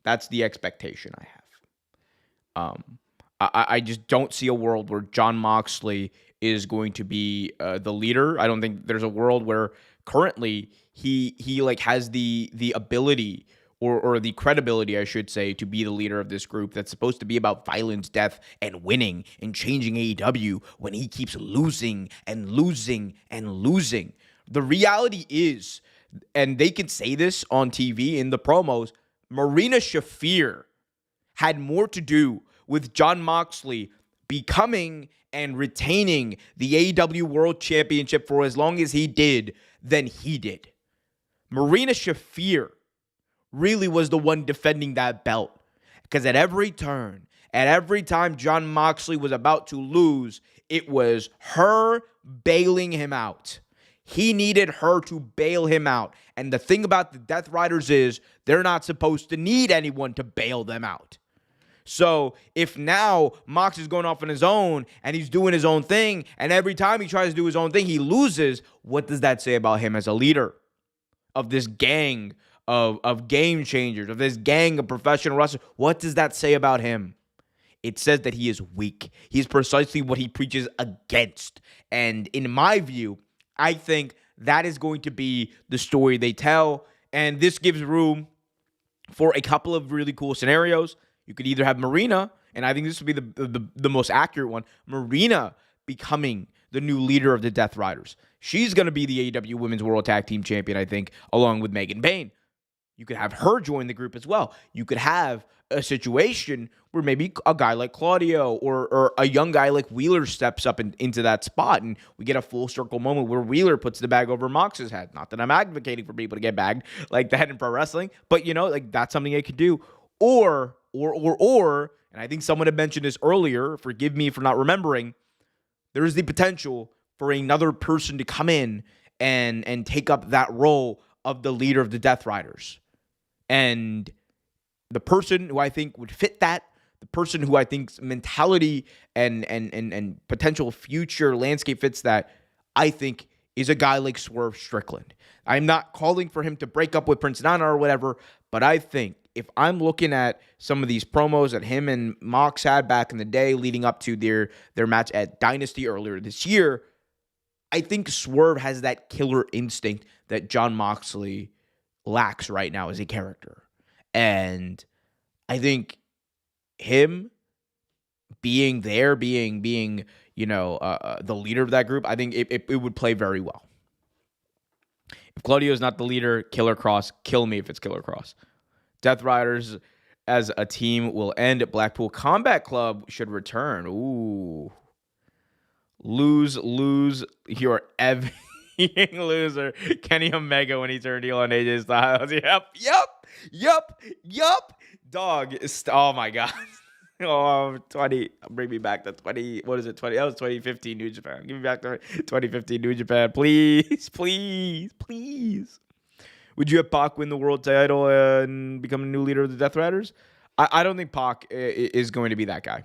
That's the expectation I have. I just don't see a world where Jon Moxley is going to be the leader. I don't think there's a world where currently he like has the ability or the credibility, I should say, to be the leader of this group that's supposed to be about violence, death, and winning and changing AEW when he keeps losing and losing and losing. The reality is and they can say this on TV in the promos, Marina Shafir had more to do with Jon Moxley becoming and retaining the AEW World Championship for as long as he did than he did. Marina Shafir really was the one defending that belt. Because at every turn, at every time Jon Moxley was about to lose, it was her bailing him out. He needed her to bail him out. And the thing about the Death Riders is they're not supposed to need anyone to bail them out. So if now Mox is going off on his own and he's doing his own thing, and every time he tries to do his own thing, he loses, what does that say about him as a leader of this gang of game changers, of this gang of professional wrestlers? What does that say about him? It says that he is weak. He's precisely what he preaches against. And in my view, I think that is going to be the story they tell. And this gives room for a couple of really cool scenarios. You could either have Marina, and I think this would be the most accurate one, Marina becoming the new leader of the Death Riders. She's going to be the AEW Women's World Tag Team Champion, I think, along with Megan Bayne. You could have her join the group as well. You could have a situation where maybe a guy like Claudio or a young guy like Wheeler steps up into that spot, and we get a full circle moment where Wheeler puts the bag over Mox's head. Not that I'm advocating for people to get bagged like that in pro wrestling, but like that's something they could do. Or, and I think someone had mentioned this earlier, forgive me for not remembering, there is the potential for another person to come in and take up that role of the leader of the Death Riders. And the person who I think would fit that, the person who I think's mentality and potential future landscape fits that, I think is a guy like Swerve Strickland. I'm not calling for him to break up with Prince Nana or whatever, but I think if I'm looking at some of these promos that him and Mox had back in the day leading up to their match at Dynasty earlier this year, I think Swerve has that killer instinct that Jon Moxley lacks right now as a character. And I think him being there, being the leader of that group, I think it would play very well. If Claudio is not the leader, Killer Cross, kill me if it's Killer Cross. Death Riders as a team will end. Blackpool Combat Club should return. Ooh. Lose. You're every loser. Kenny Omega when he turned heel on AJ Styles. Yup. Dog. Oh, my God. Oh, 20. Bring me back to 20. What is it? 20. That was 2015 New Japan. Give me back to 2015 New Japan. Please. Would you have Pac win the world title and become a new leader of the Death Riders? I don't think Pac is going to be that guy.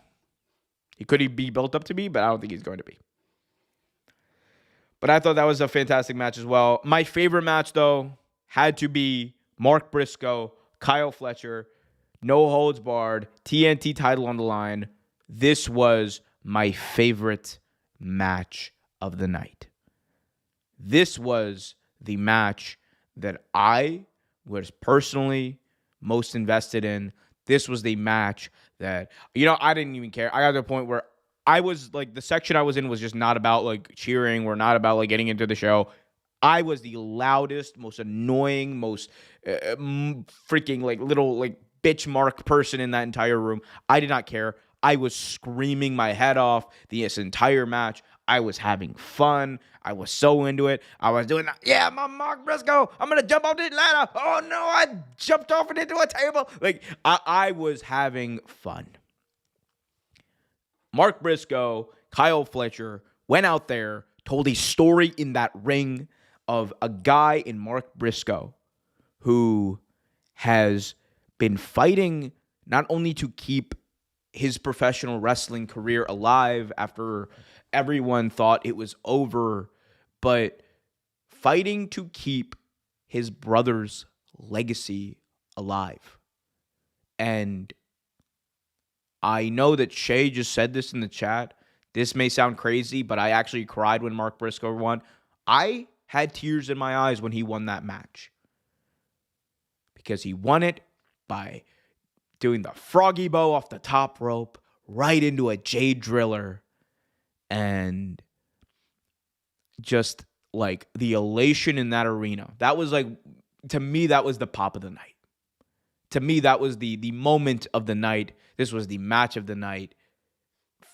He could be built up to be, but I don't think he's going to be. But I thought that was a fantastic match as well. My favorite match, though, had to be Mark Briscoe, Kyle Fletcher, no holds barred, TNT title on the line. This was my favorite match of the night. This was the match that I was personally most invested in. This was the match that, I didn't even care. I got to the point where I was like, the section I was in was just not about like cheering or not about like getting into the show. I was the loudest, most annoying, most freaking like little like bitch mark person in that entire room. I did not care. I was screaming my head off this entire match. I was having fun. I was so into it. I was doing, I'm Mark Briscoe. I'm going to jump off the ladder. Oh, no, I jumped off and into a table. Like, I was having fun. Mark Briscoe, Kyle Fletcher went out there, told a story in that ring of a guy in Mark Briscoe who has been fighting not only to keep his professional wrestling career alive after everyone thought it was over, but fighting to keep his brother's legacy alive. And I know that Shay just said this in the chat. This may sound crazy, but I actually cried when Mark Briscoe won. I had tears in my eyes when he won that match. Because he won it by doing the froggy bow off the top rope right into a Jade Driller and just like the elation in that arena. That was like, to me, that was the pop of the night. To me, that was the moment of the night. This was the match of the night.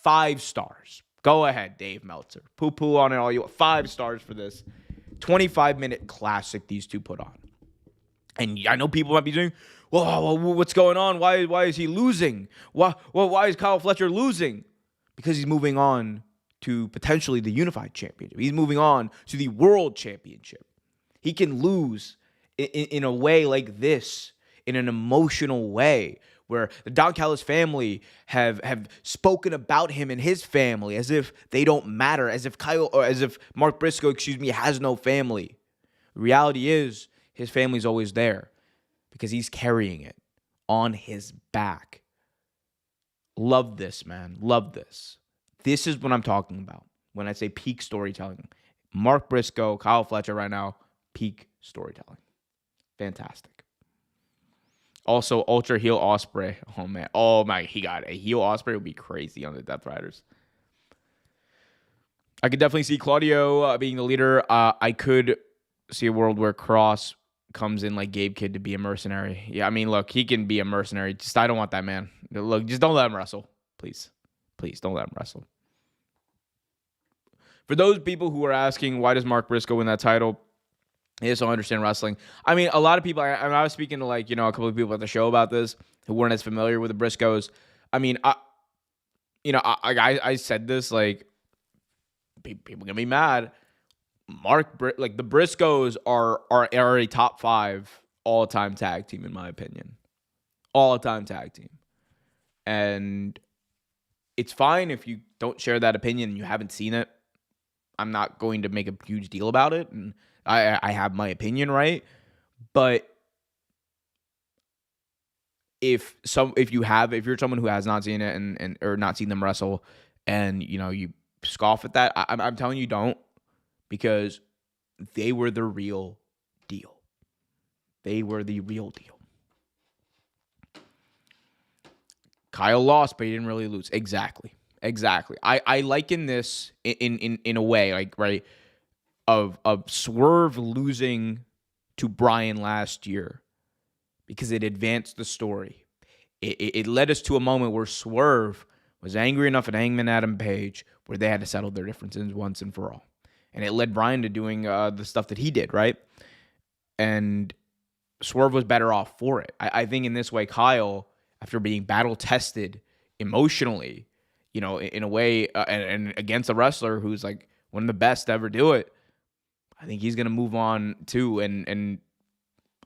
5 stars. Go ahead, Dave Meltzer. Poo-poo on it all you want. 5 stars for this 25-minute classic these two put on. And I know people might be saying, well, what's going on? Why is he losing? Why is Kyle Fletcher losing? Because he's moving on to potentially the Unified Championship. He's moving on to the World Championship. He can lose in a way like this, in an emotional way, where the Don Callis family have spoken about him and his family as if they don't matter, as if Mark Briscoe, has no family. The reality is his family's always there because he's carrying it on his back. Love this, man. Love this. This is what I'm talking about when I say peak storytelling. Mark Briscoe, Kyle Fletcher right now, peak storytelling. Fantastic. Also, Ultra Heel Ospreay. Oh, man. Oh, my. He got a heel Ospreay. Would be crazy on the Death Riders. I could definitely see Claudio being the leader. I could see a world where Cross comes in like Gabe Kidd to be a mercenary. Yeah, I mean, look, he can be a mercenary. Just, I don't want that, man. Look, just don't let him wrestle. Please. Please, don't let him wrestle. For those people who are asking, why does Mark Briscoe win that title? He just don't understand wrestling. I mean, a lot of people, I was speaking to a couple of people at the show about this who weren't as familiar with the Briscoes. I mean, I said this, like, people gonna be mad. The Briscoes are a top 5 all-time tag team, in my opinion. All-time tag team. And it's fine if you don't share that opinion and you haven't seen it. I'm not going to make a huge deal about it, and I have my opinion, right? But if you're someone who has not seen it and or not seen them wrestle, and you scoff at that, I'm telling you, don't, because they were the real deal. They were the real deal. Kyle lost, but he didn't really lose. Exactly. I liken this in a way, like, right, of Swerve losing to Bryan last year because it advanced the story. It led us to a moment where Swerve was angry enough at Hangman Adam Page where they had to settle their differences once and for all. And it led Bryan to doing the stuff that he did, right? And Swerve was better off for it. I think in this way, Kyle, after being battle-tested emotionally, in a way, and against a wrestler who's like one of the best to ever do it, I think he's going to move on too. And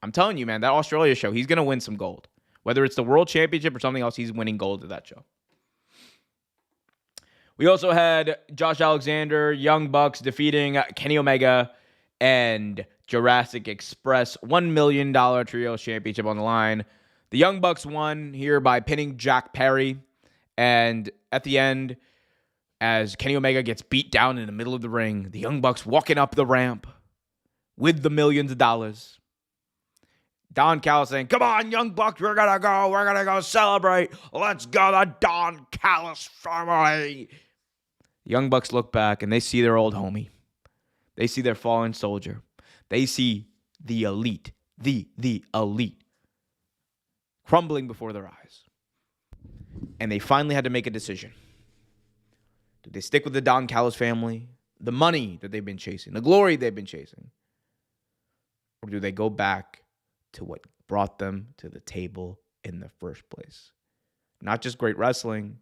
I'm telling you, man, that Australia show, he's going to win some gold. Whether it's the World Championship or something else, he's winning gold at that show. We also had Josh Alexander, Young Bucks defeating Kenny Omega and Jurassic Express. $1 million Trios Championship on the line. The Young Bucks won here by pinning Jack Perry. And at the end, as Kenny Omega gets beat down in the middle of the ring, the Young Bucks walking up the ramp with the millions of dollars. Don Callis saying, "Come on, Young Bucks, we're going to go celebrate. Let's go, the Don Callis family." The Young Bucks look back and they see their old homie. They see their fallen soldier. They see the elite, the elite, crumbling before their eyes. And they finally had to make a decision. Do they stick with the Don Callis family, the money that they've been chasing, the glory they've been chasing? Or do they go back to what brought them to the table in the first place? Not just great wrestling,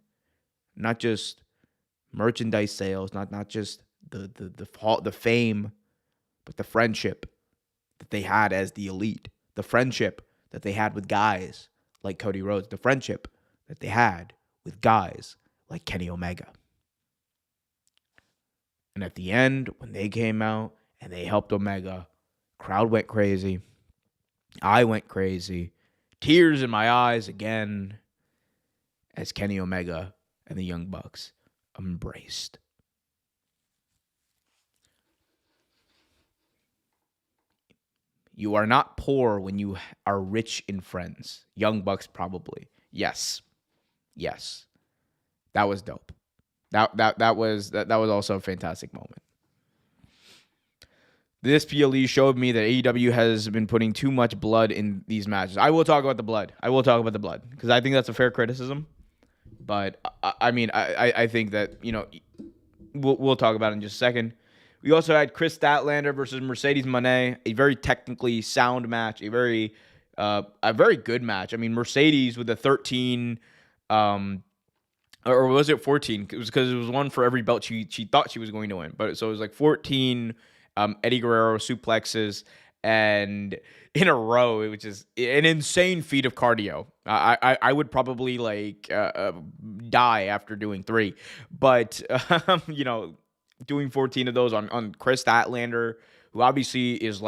not just merchandise sales, not just the fame, but the friendship that they had as the elite, the friendship that they had with guys like Cody Rhodes, the friendship that they had with guys like Kenny Omega. And at the end, when they came out and they helped Omega, crowd went crazy. I went crazy. Tears in my eyes again as Kenny Omega and the Young Bucks embraced. You are not poor when you are rich in friends. Young Bucks probably. Yes. That was dope. That was also a fantastic moment. This PLE showed me that AEW has been putting too much blood in these matches. I will talk about the blood. Because I think that's a fair criticism. But I think that, we'll talk about it in just a second. We also had Chris Statlander versus Mercedes Moné, a very technically sound match, a very good match. I mean, Mercedes with a 13, or was it 14? It was because it was one for every belt she thought she was going to win. But so it was like 14 Eddie Guerrero suplexes and in a row, which is an insane feat of cardio. I would probably die after doing 3, but doing 14 of those on Chris Statlander, who obviously is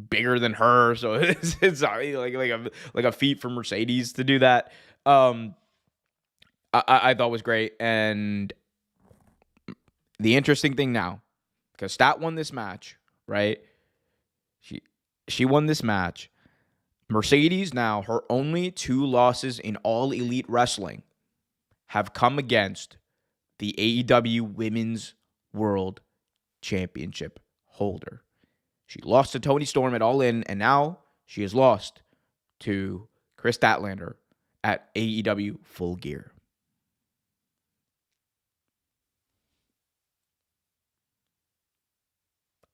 bigger than her, so it's like a feat for Mercedes to do that. I thought was great, and the interesting thing now, because Stat won this match, right? She won this match. Mercedes now, her only 2 losses in All Elite Wrestling have come against the AEW Women's World Championship holder. She lost to Toni Storm at All In, and now she has lost to Chris Statlander at AEW Full Gear.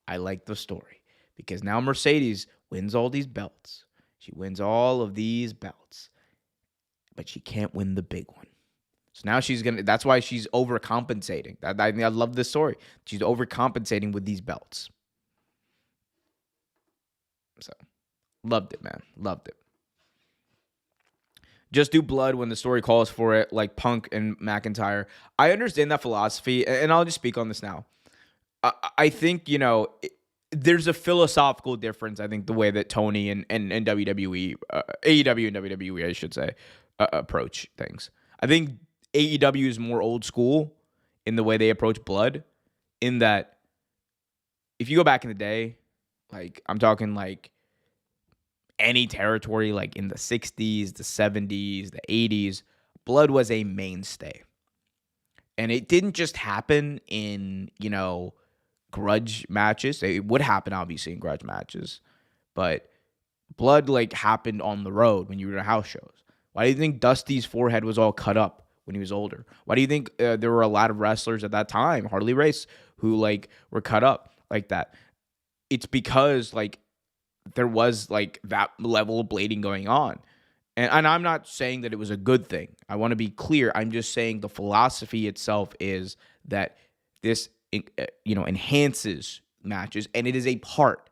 I like the story because now Mercedes wins all these belts. She wins all of these belts, but she can't win the big one. So now that's why she's overcompensating. I love this story. She's overcompensating with these belts. So, loved it, man. Loved it. Just do blood when the story calls for it, like Punk and McIntyre. I understand that philosophy, and I'll just speak on this now. I think, there's a philosophical difference, I think, the way that Tony and WWE, AEW and WWE, I should say, approach things. I think AEW is more old school in the way they approach blood, in that if you go back in the day, I'm talking any territory, in the 60s, the 70s, the 80s, blood was a mainstay. And it didn't just happen in, grudge matches. It would happen, obviously, in grudge matches. But blood, happened on the road when you were at house shows. Why do you think Dusty's forehead was all cut up when he was older? Why do you think there were a lot of wrestlers at that time, Harley Race, who, were cut up like that? It's because, there was, that level of blading going on. And I'm not saying that it was a good thing. I want to be clear. I'm just saying the philosophy itself is that this enhances matches, and it is a part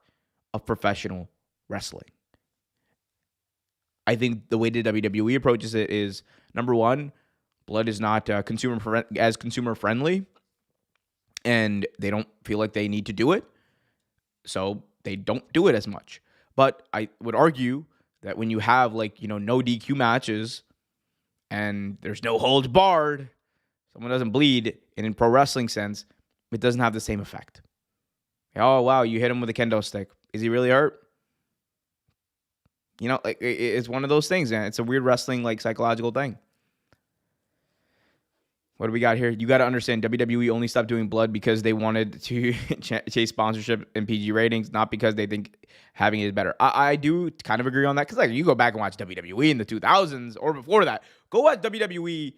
of professional wrestling. I think the way the WWE approaches it is, number one, blood is not consumer friendly, and they don't feel like they need to do it, so they don't do it as much. But I would argue that when you have no DQ matches and there's no holds barred, someone doesn't bleed, and in pro wrestling sense, it doesn't have the same effect. Oh, wow, you hit him with a kendo stick. Is he really hurt? It's one of those things, man. It's a weird wrestling, psychological thing. What do we got here? You got to understand, WWE only stopped doing blood because they wanted to chase sponsorship and PG ratings, not because they think having it is better. I do kind of agree on that, because you go back and watch WWE in the 2000s or before that. Go watch WWE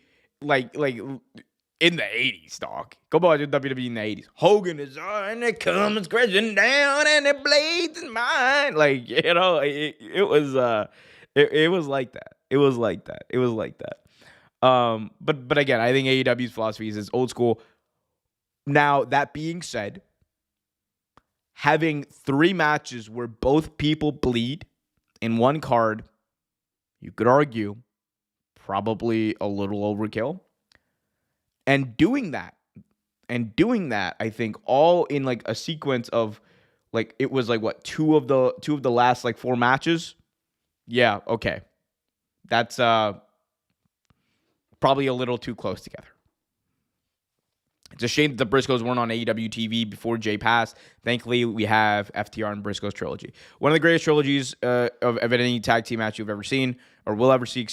in the 80s, dog. Go watch WWE in the 80s. Hogan is on, and it comes crashing down, and it blades in mine. It was like that. It was like that. But again, I think AEW's philosophy is old school. Now, that being said, having 3 matches where both people bleed in one card, you could argue, probably a little overkill. And doing that, I think, all in a sequence of it was two of the last 4 matches. Yeah, okay. That's probably a little too close together. It's a shame that the Briscoes weren't on AEW TV before Jay passed. Thankfully, we have FTR and Briscoes trilogy. One of the greatest trilogies of any tag team match you've ever seen, or will ever see,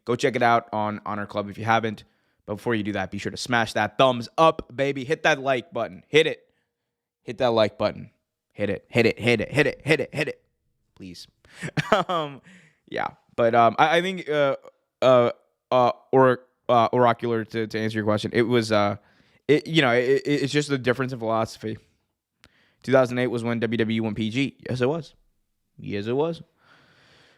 Go check it out on Honor Club if you haven't. But before you do that, be sure to smash that thumbs up, baby. Hit that like button. Hit it. hit that like button. Hit it. Please. Yeah. But I think oracular to answer your question. It was it's just a difference in philosophy. 2008 was when WWE went PG. Yes, it was.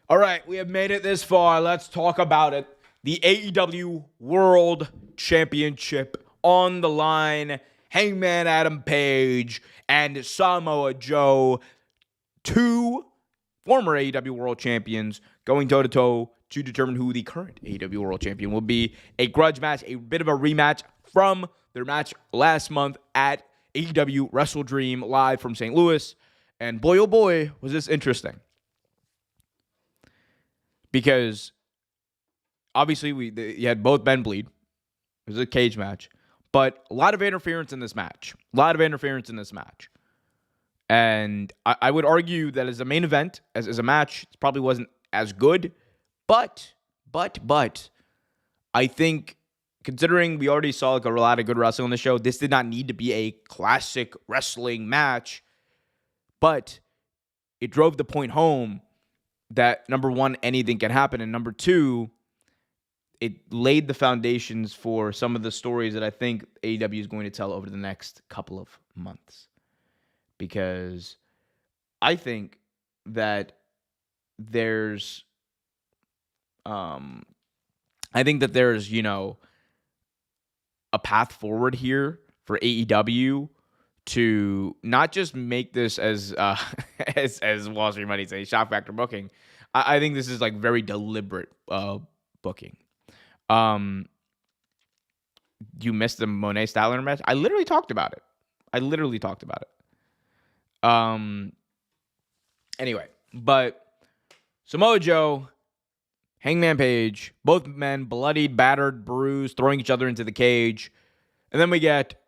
All right, we have made it this far. Let's talk about it. The AEW World Championship on the line. Hangman Adam Page and Samoa Joe, two former AEW World Champions, going toe-to-toe to determine who the current AEW World Champion will be. A grudge match, a bit of a rematch from their match last month at AEW Wrestle Dream live from St. Louis. And boy, oh boy, was this interesting. Because obviously you had both men bleed. It was a cage match. But a lot of interference in this match. And I would argue that as a main event, as a match, it probably wasn't as good. But I think, considering we already saw like a lot of good wrestling on the show, this did not need to be a classic wrestling match. But it drove the point home that, number one, anything can happen. And number two, it laid the foundations for some of the stories that I think AEW is going to tell over the next couple of months. Because I think that there's a path forward here for AEW to not just make this as as Wall Street Money say, shock factor booking. I think this is like very deliberate booking. You missed the Monet Statlander match? I literally talked about it. Anyway, but Samoa Joe, Hangman Page, both men bloodied, battered, bruised, throwing each other into the cage. And then we get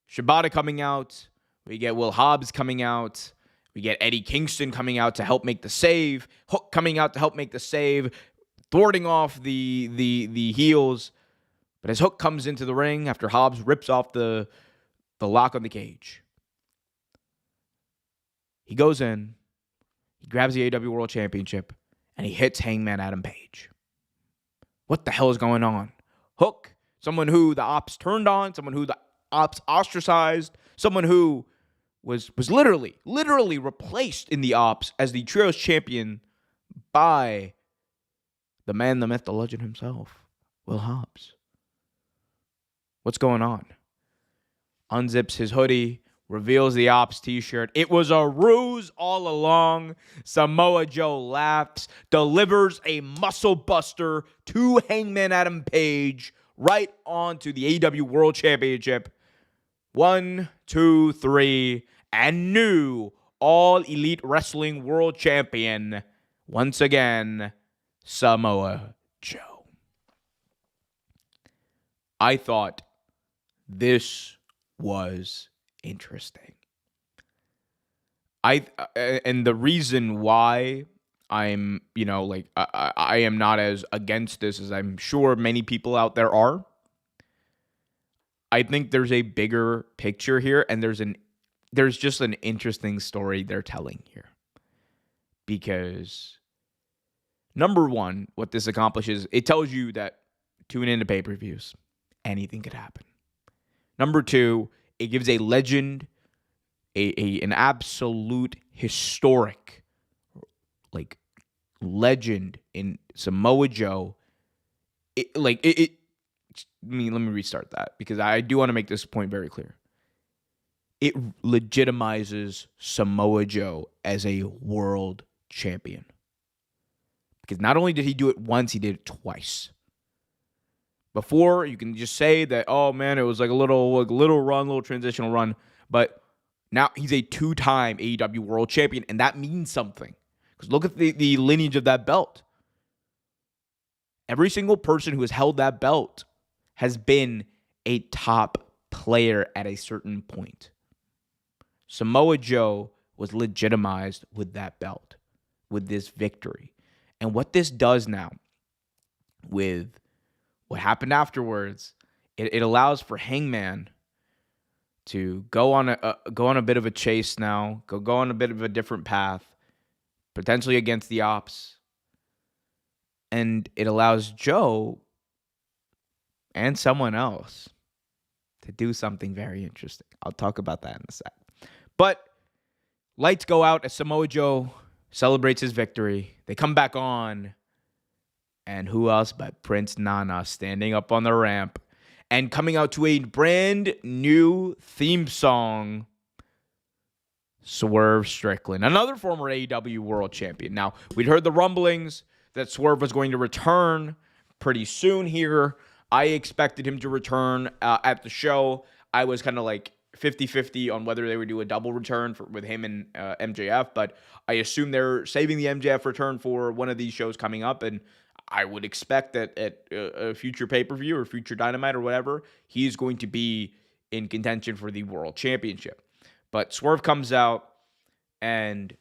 Shibata coming out. We get Will Hobbs coming out. We get Eddie Kingston coming out to help make the save. Hook coming out to help make the save, thwarting off the heels. But as Hook comes into the ring after Hobbs rips off the lock on the cage, he goes in, he grabs the AEW World Championship, and he hits Hangman Adam Page. What the hell is going on? Hook, someone who the ops turned on, someone who the ops ostracized, someone who was literally replaced in the ops as the Trios champion by the man, the myth, the legend himself, Will Hobbs. What's going on? Unzips his hoodie, reveals the ops t-shirt. It was a ruse all along. Samoa Joe laughs, delivers a muscle buster to Hangman Adam Page right onto the AEW World Championship. 1, 2, 3, and new All Elite Wrestling World Champion, once again, Samoa Joe. I thought this was interesting. And the reason why I'm, I am not as against this as I'm sure many people out there are. I think there's a bigger picture here, and there's just an interesting story they're telling here. Because number one, what this accomplishes, it tells you that tune into pay-per-views, anything could happen. Number two, it gives a legend, an absolute historic, legend in Samoa Joe. Let me restart that, because I do want to make this point very clear. It legitimizes Samoa Joe as a world champion. Because not only did he do it once, he did it twice. Before, you can just say that, oh man, it was like a little transitional run. But now he's a 2-time AEW World Champion, and that means something. Because look at the lineage of that belt. Every single person who has held that belt has been a top player at a certain point. Samoa Joe was legitimized with that belt, with this victory. And what this does now, with what happened afterwards, it allows for Hangman to go on a bit of a chase now, go on a bit of a different path, potentially against the Ops. And it allows Joe and someone else to do something very interesting. I'll talk about that in a sec. But lights go out as Samoa Joe celebrates his victory. They come back on. And who else but Prince Nana standing up on the ramp and coming out to a brand new theme song. Swerve Strickland, another former AEW World Champion. Now, we'd heard the rumblings that Swerve was going to return pretty soon here. I expected him to return at the show. I was kind of like 50-50 on whether they would do a double return with him and MJF, but I assume they're saving the MJF return for one of these shows coming up, and I would expect that at a future pay-per-view or future Dynamite or whatever, he's going to be in contention for the World Championship. But Swerve comes out, and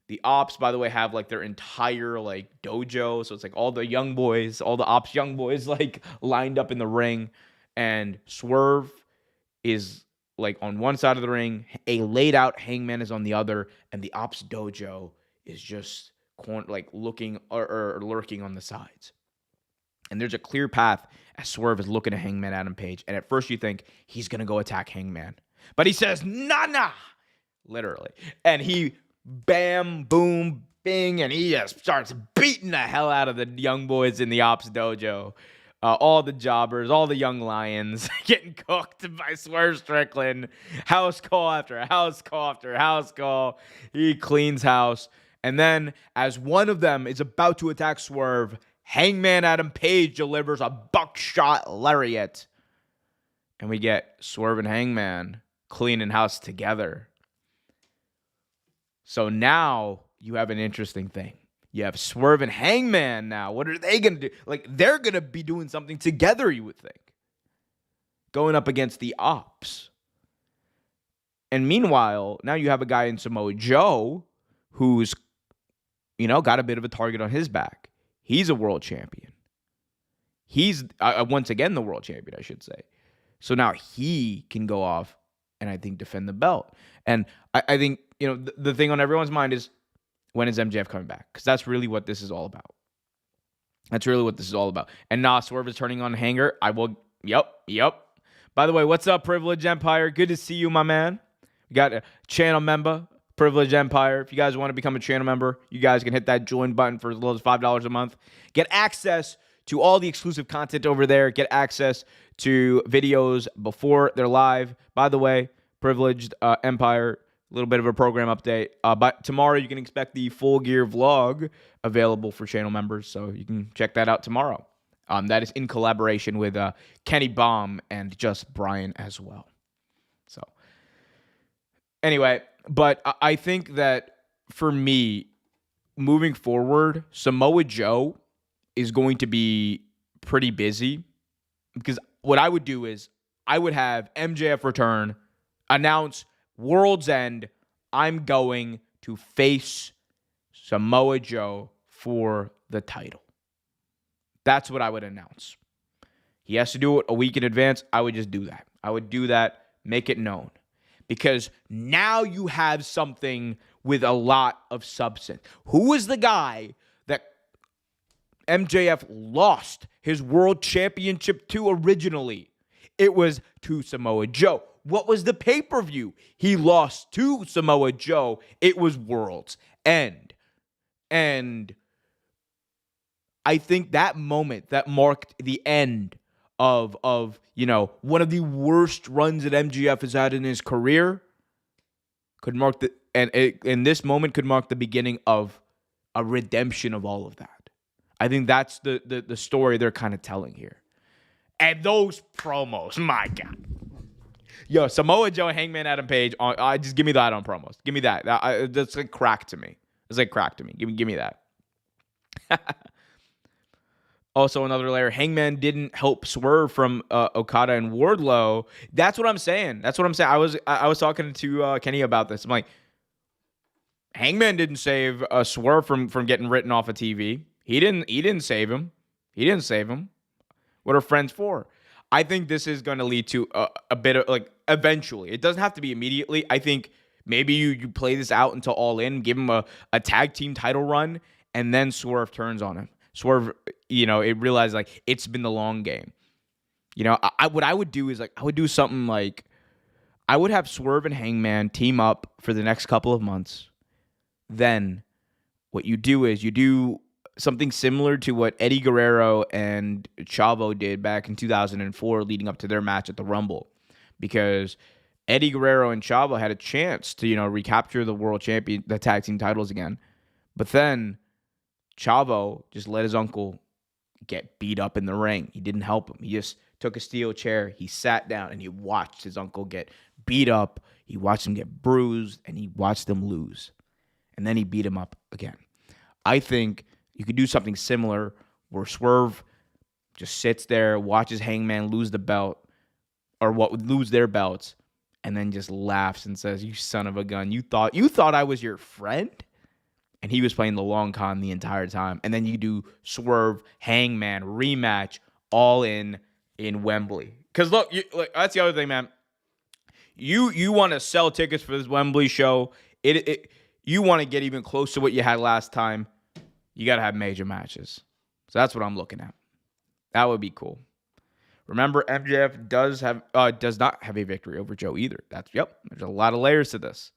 the Ops, by the way, have like their entire like dojo. So it's like all the young boys, all the Ops young boys like lined up in the ring. And Swerve is like on one side of the ring. A laid out Hangman is on the other. And the Ops dojo is just like looking or lurking on the sides. And there's a clear path as Swerve is looking at Hangman Adam Page. And at first you think he's going to go attack Hangman. But he says, nah, literally. And he bam, boom, bing, and he just starts beating the hell out of the young boys in the Ops dojo. All the jobbers, all the young lions getting cooked by Swerve Strickland. House call after house call after house call. He cleans house. And then as one of them is about to attack Swerve, Hangman Adam Page delivers a buckshot lariat. And we get Swerve and Hangman cleaning house together. So now you have an interesting thing. You have Swerve and Hangman now. What are they going to do? Like, they're going to be doing something together, you would think. Going up against the Ops. And meanwhile, now you have a guy in Samoa Joe who's, got a bit of a target on his back. He's a world champion. He's, once again, the world champion, I should say. So now he can go off and I think defend the belt. And I think, the thing on everyone's mind is, when is MJF coming back? Because that's really what this is all about. That's really what this is all about. And Swerve is turning on Hanger. Yep. By the way, what's up, Privilege Empire? Good to see you, my man. We got a channel member, Privilege Empire. If you guys want to become a channel member, you guys can hit that join button for as little as $5 a month. Get access to all the exclusive content over there. Get access to videos before they're live. By the way, Privileged Empire, a little bit of a program update. But tomorrow you can expect the Full Gear vlog available for channel members, so you can check that out tomorrow. That is in collaboration with Kenny Baum and Just Brian as well. So anyway, but I think that for me, moving forward, Samoa Joe is going to be pretty busy, because what I would do is I would have MJF return, announce World's End, I'm going to face Samoa Joe for the title. That's what I would announce. He has to do it a week in advance. I would just do that. I would do that, make it known. Because now you have something with a lot of substance. Who was the guy that MJF lost his world championship to originally? It was to Samoa Joe. What was the pay-per-view he lost to Samoa Joe? It was World's End. And I think that moment that marked the end of one of the worst runs that MJF has had in his career could mark and this moment could mark the beginning of a redemption of all of that. I think that's the story they're kind of telling here. And those promos, my God. Yo, Samoa Joe, Hangman Adam Page, just give me that on promos. Give me that. That's like crack to me. It's like crack to me. Give me that. Also, another layer, Hangman didn't help Swerve from Okada and Wardlow. That's what I'm saying. I was talking to Kenny about this. I'm like, Hangman didn't save Swerve from getting written off of TV. He didn't save him. What are friends for? I think this is going to lead to a bit of like eventually. It doesn't have to be immediately. I think maybe you play this out until All In, give him a tag team title run, and then Swerve turns on him. Swerve, it realized like it's been the long game. What I would do is like I would do something like I would have Swerve and Hangman team up for the next couple of months. Then what you do is you do something similar to what Eddie Guerrero and Chavo did back in 2004 leading up to their match at the Rumble. Because Eddie Guerrero and Chavo had a chance to, recapture the tag team titles again. But then Chavo just let his uncle get beat up in the ring. He didn't help him. He just took a steel chair. He sat down and he watched his uncle get beat up. He watched him get bruised and he watched them lose. And then he beat him up again. I think you could do something similar where Swerve just sits there, watches Hangman lose the belt, or lose their belts, and then just laughs and says, "You son of a gun! You thought I was your friend?" And he was playing the long con the entire time. And then you do Swerve Hangman rematch All In Wembley. Because look, that's the other thing, man. You want to sell tickets for this Wembley show? You want to get even close to what you had last time? You got to have major matches. So that's what I'm looking at. That would be cool. Remember, MJF does not have a victory over Joe either. There's a lot of layers to this.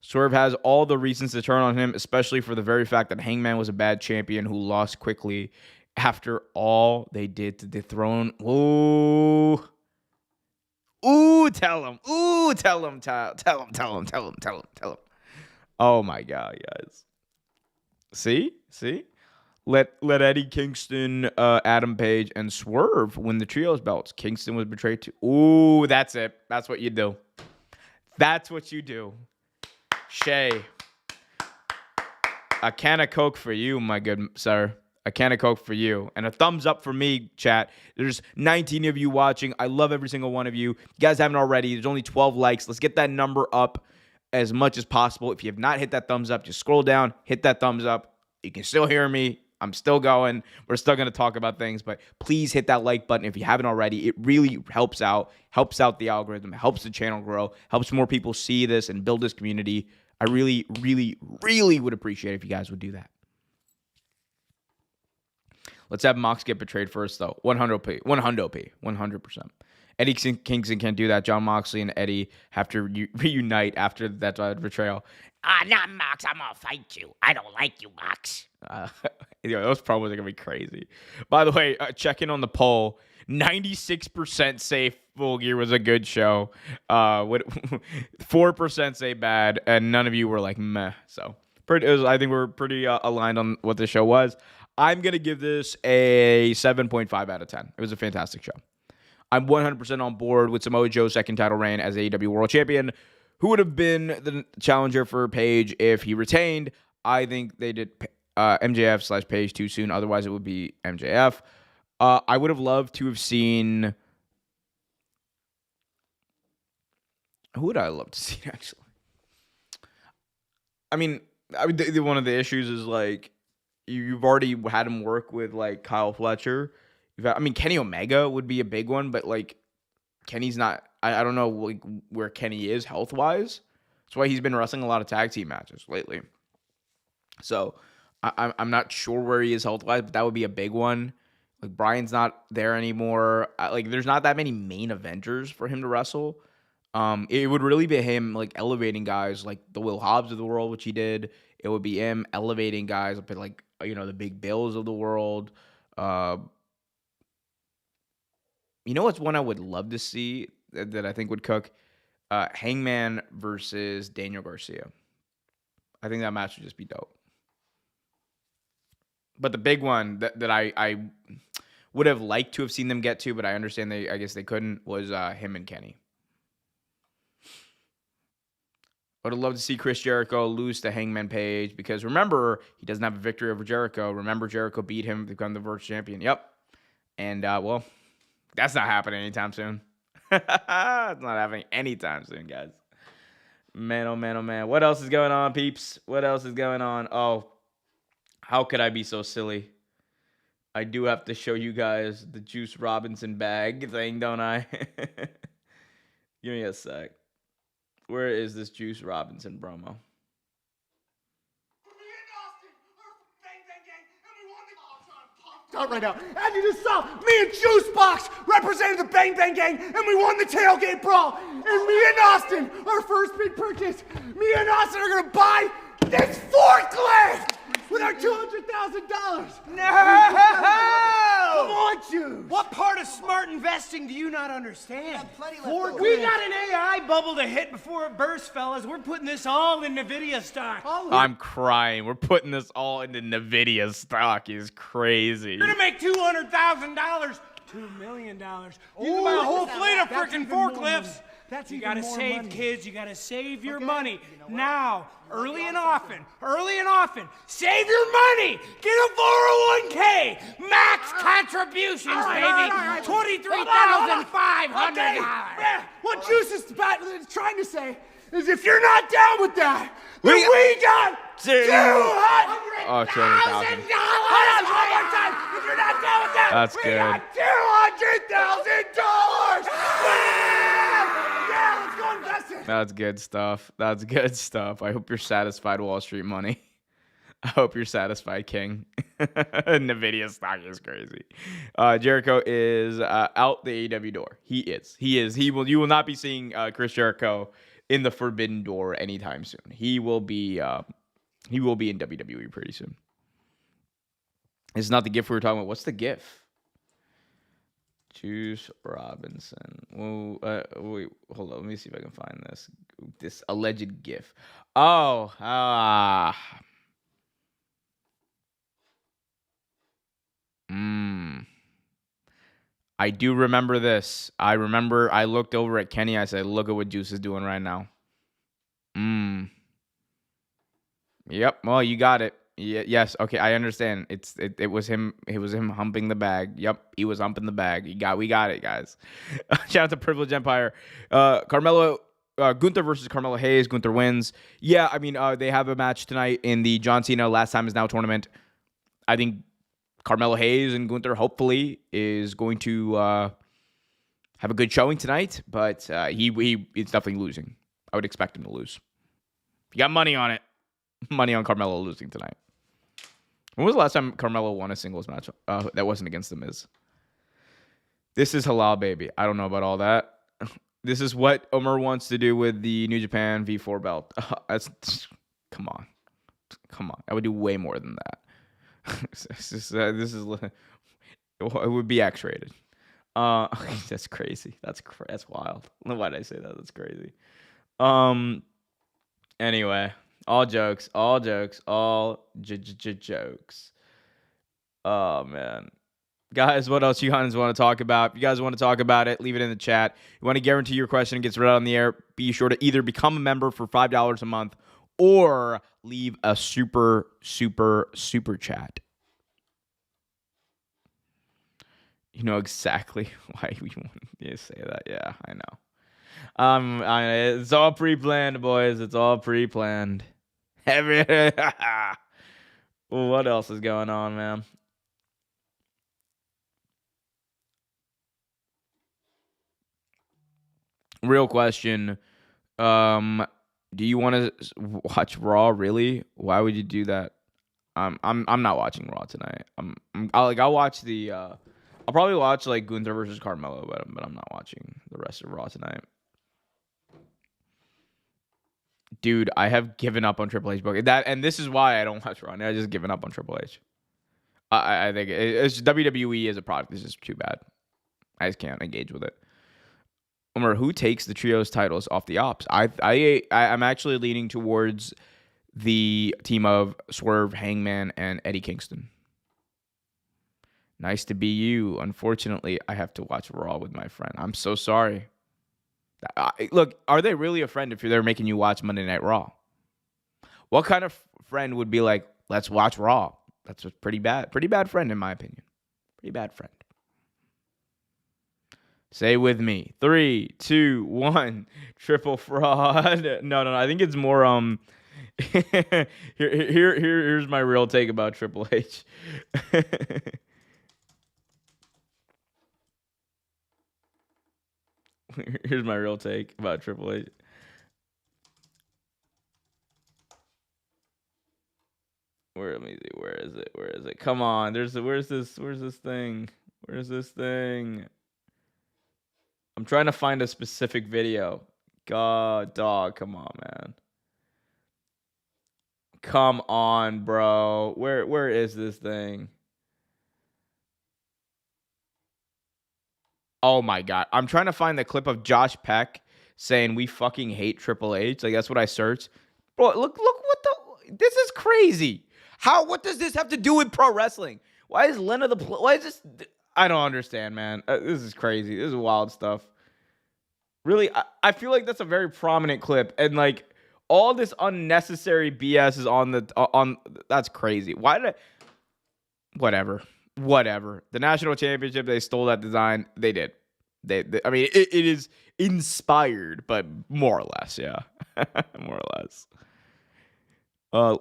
Swerve has all the reasons to turn on him, especially for the very fact that Hangman was a bad champion who lost quickly after all they did to dethrone. Ooh, tell him. Tell him. Oh my God, guys. See? Let Eddie Kingston, Adam Page, and Swerve win the trios belts. Kingston was betrayed too. Ooh, that's it. That's what you do. Shay. A can of Coke for you, my good sir. A can of Coke for you. And a thumbs up for me, chat. There's 19 of you watching. I love every single one of you. You guys haven't already. There's only 12 likes. Let's get that number up as much as possible. If you have not hit that thumbs up, just scroll down, hit that thumbs up. You can still hear me. I'm still going. We're still going to talk about things, but please hit that like button if you haven't already. It really helps out the algorithm, helps the channel grow, helps more people see this and build this community. I really, really, really would appreciate it if you guys would do that. Let's have Mox get betrayed first, though. 100p. 100%. Eddie Kingston can't do that. John Moxley and Eddie have to reunite after that betrayal. Not Mox. I'm gonna fight you. I don't like you, Mox. Those promos are gonna be crazy. By the way, check in on the poll. 96% say Full Gear was a good show. 4% say bad, and none of you were like meh. So I think we're pretty aligned on what the show was. I'm gonna give this a 7.5 out of 10. It was a fantastic show. I'm 100% on board with Samoa Joe's second title reign as AEW World Champion. Who would have been the challenger for Page if he retained? I think they did MJF/Page too soon. Otherwise, it would be MJF. I would have loved to have seen. Who would I love to see, actually? I mean, one of the issues is, like, you've already had him work with, like, Kyle Fletcher. Kenny Omega would be a big one, but, like, Kenny's not. I don't know, like, where Kenny is health-wise. That's why he's been wrestling a lot of tag team matches lately. So I'm not sure where he is health-wise, but that would be a big one. Like, Brian's not there anymore. There's not that many main eventers for him to wrestle. It would really be him, like, elevating guys like the Will Hobbs of the world, which he did. It would be him elevating guys up at, like, the Big Bills of the world. What's one I would love to see that I think would cook? Hangman versus Daniel Garcia. I think that match would just be dope. But the big one that I would have liked to have seen them get to, but I understand I guess they couldn't, was him and Kenny. I would have loved to see Chris Jericho lose to Hangman Page, because remember, he doesn't have a victory over Jericho. Remember, Jericho beat him to become the World Champion. Yep. And, well, that's not happening anytime soon. It's not happening anytime soon, guys. Man, oh man, oh man. What else is going on, peeps? What else is going on? Oh, how could I be so silly? I do have to show you guys the Juice Robinson bag thing, don't I? Give me a sec. Where is this Juice Robinson promo? Out right now. And you just saw me and Juicebox represented the Bang Bang Gang, and we won the tailgate brawl. And me and Austin, our first big purchase, me and Austin are gonna buy this forklift with our $200,000. No! Come on, Juice. What part of smart investing do you not understand? We We got an AI bubble to hit before it bursts, fellas. We're putting this all in NVIDIA stock. I'm crying. We're putting this all into NVIDIA stock. Is crazy. You're gonna make $200,000, $2 million. You can buy a whole fleet of freaking forklifts. You gotta save, kids. You gotta save your money now, early and often. Save your money. Get a 401k. Max contributions, baby. $23,500. What Juice is trying to say is if you're not down with that, then We- we got Oh, $200,000. Hold on, one more time. If you're not down with that, That's we good. got $200,000. Yeah, let's go invest it. That's good stuff. That's good stuff. I hope you're satisfied, Wall Street money. I hope you're satisfied, King. NVIDIA stock is crazy. Jericho is out the AEW door. He is. You will not be seeing Chris Jericho in the Forbidden Door anytime soon. He will be in WWE pretty soon. It's not the GIF we were talking about. What's the GIF? Juice Robinson. Whoa, wait, hold on. Let me see if I can find this alleged GIF. Oh, I do remember this. I remember I looked over at Kenny. I said, "Look at what Juice is doing right now." Yep. Well, you got it. Yes. Okay. I understand. It was him. It was him humping the bag. Yep. He was humping the bag. We got it, guys. Shout out to Privilege Empire. Gunther versus Carmelo Hayes. Gunther wins. Yeah. I mean, they have a match tonight in the John Cena Last Time Is Now tournament. I think Carmelo Hayes and Gunther hopefully is going to have a good showing tonight, but he is definitely losing. I would expect him to lose. You got money on it. Money on Carmelo losing tonight. When was the last time Carmelo won a singles match that wasn't against The Miz? This is halal, baby. I don't know about all that. This is what Omer wants to do with the New Japan V4 belt. Come on. I would do way more than that. It would be X-rated. That's crazy. That's wild. I don't know why did I say that. That's crazy. Anyway, all jokes. Oh man, guys, what else you guys want to talk about? If you guys want to talk about it, leave it in the chat. You want to guarantee your question gets read on the air? Be sure to either become a member for $5 a month or leave a super chat. You know exactly why we want to say that. Yeah, I know. It's all pre-planned, boys. It's all pre-planned. What else is going on, man? Real question. Do you want to watch Raw? Really? Why would you do that? I'm not watching Raw tonight. I'll watch the. I'll probably watch like Gunther versus Carmelo, but I'm not watching the rest of Raw tonight. Dude, I have given up on Triple H booking that, and this is why I don't watch Raw. I just given up on Triple H. I think it's WWE as a product is just too bad. I just can't engage with it. Omer, who takes the trios titles off the Ops? I'm actually leaning towards the team of Swerve, Hangman, and Eddie Kingston. Nice to be you. Unfortunately, I have to watch Raw with my friend. I'm so sorry. Look, are they really a friend if they're making you watch Monday Night Raw? What kind of friend would be like, let's watch Raw? That's a pretty bad friend in my opinion. Pretty bad friend. Say with me. 3, 2, 1. Triple fraud. No. I think it's more here's my real take about Triple H. Here's my real take about Triple H. Let me see. Where is it? Where is it? Come on. Where's this thing? Where's this thing? I'm trying to find a specific video. God, dog, come on, man. Come on, bro. Where is this thing? Oh my god. I'm trying to find the clip of Josh Peck saying we fucking hate Triple H. Like that's what I searched. Bro, look what the this is crazy. What does this have to do with pro wrestling? Why is Lena why is this I don't understand, man. This is crazy. This is wild stuff. Really, I feel like that's a very prominent clip, and like all this unnecessary BS is on that's crazy. Why did whatever. The national championship, they stole that design. They did. I mean, it is inspired, but more or less, yeah. More or less.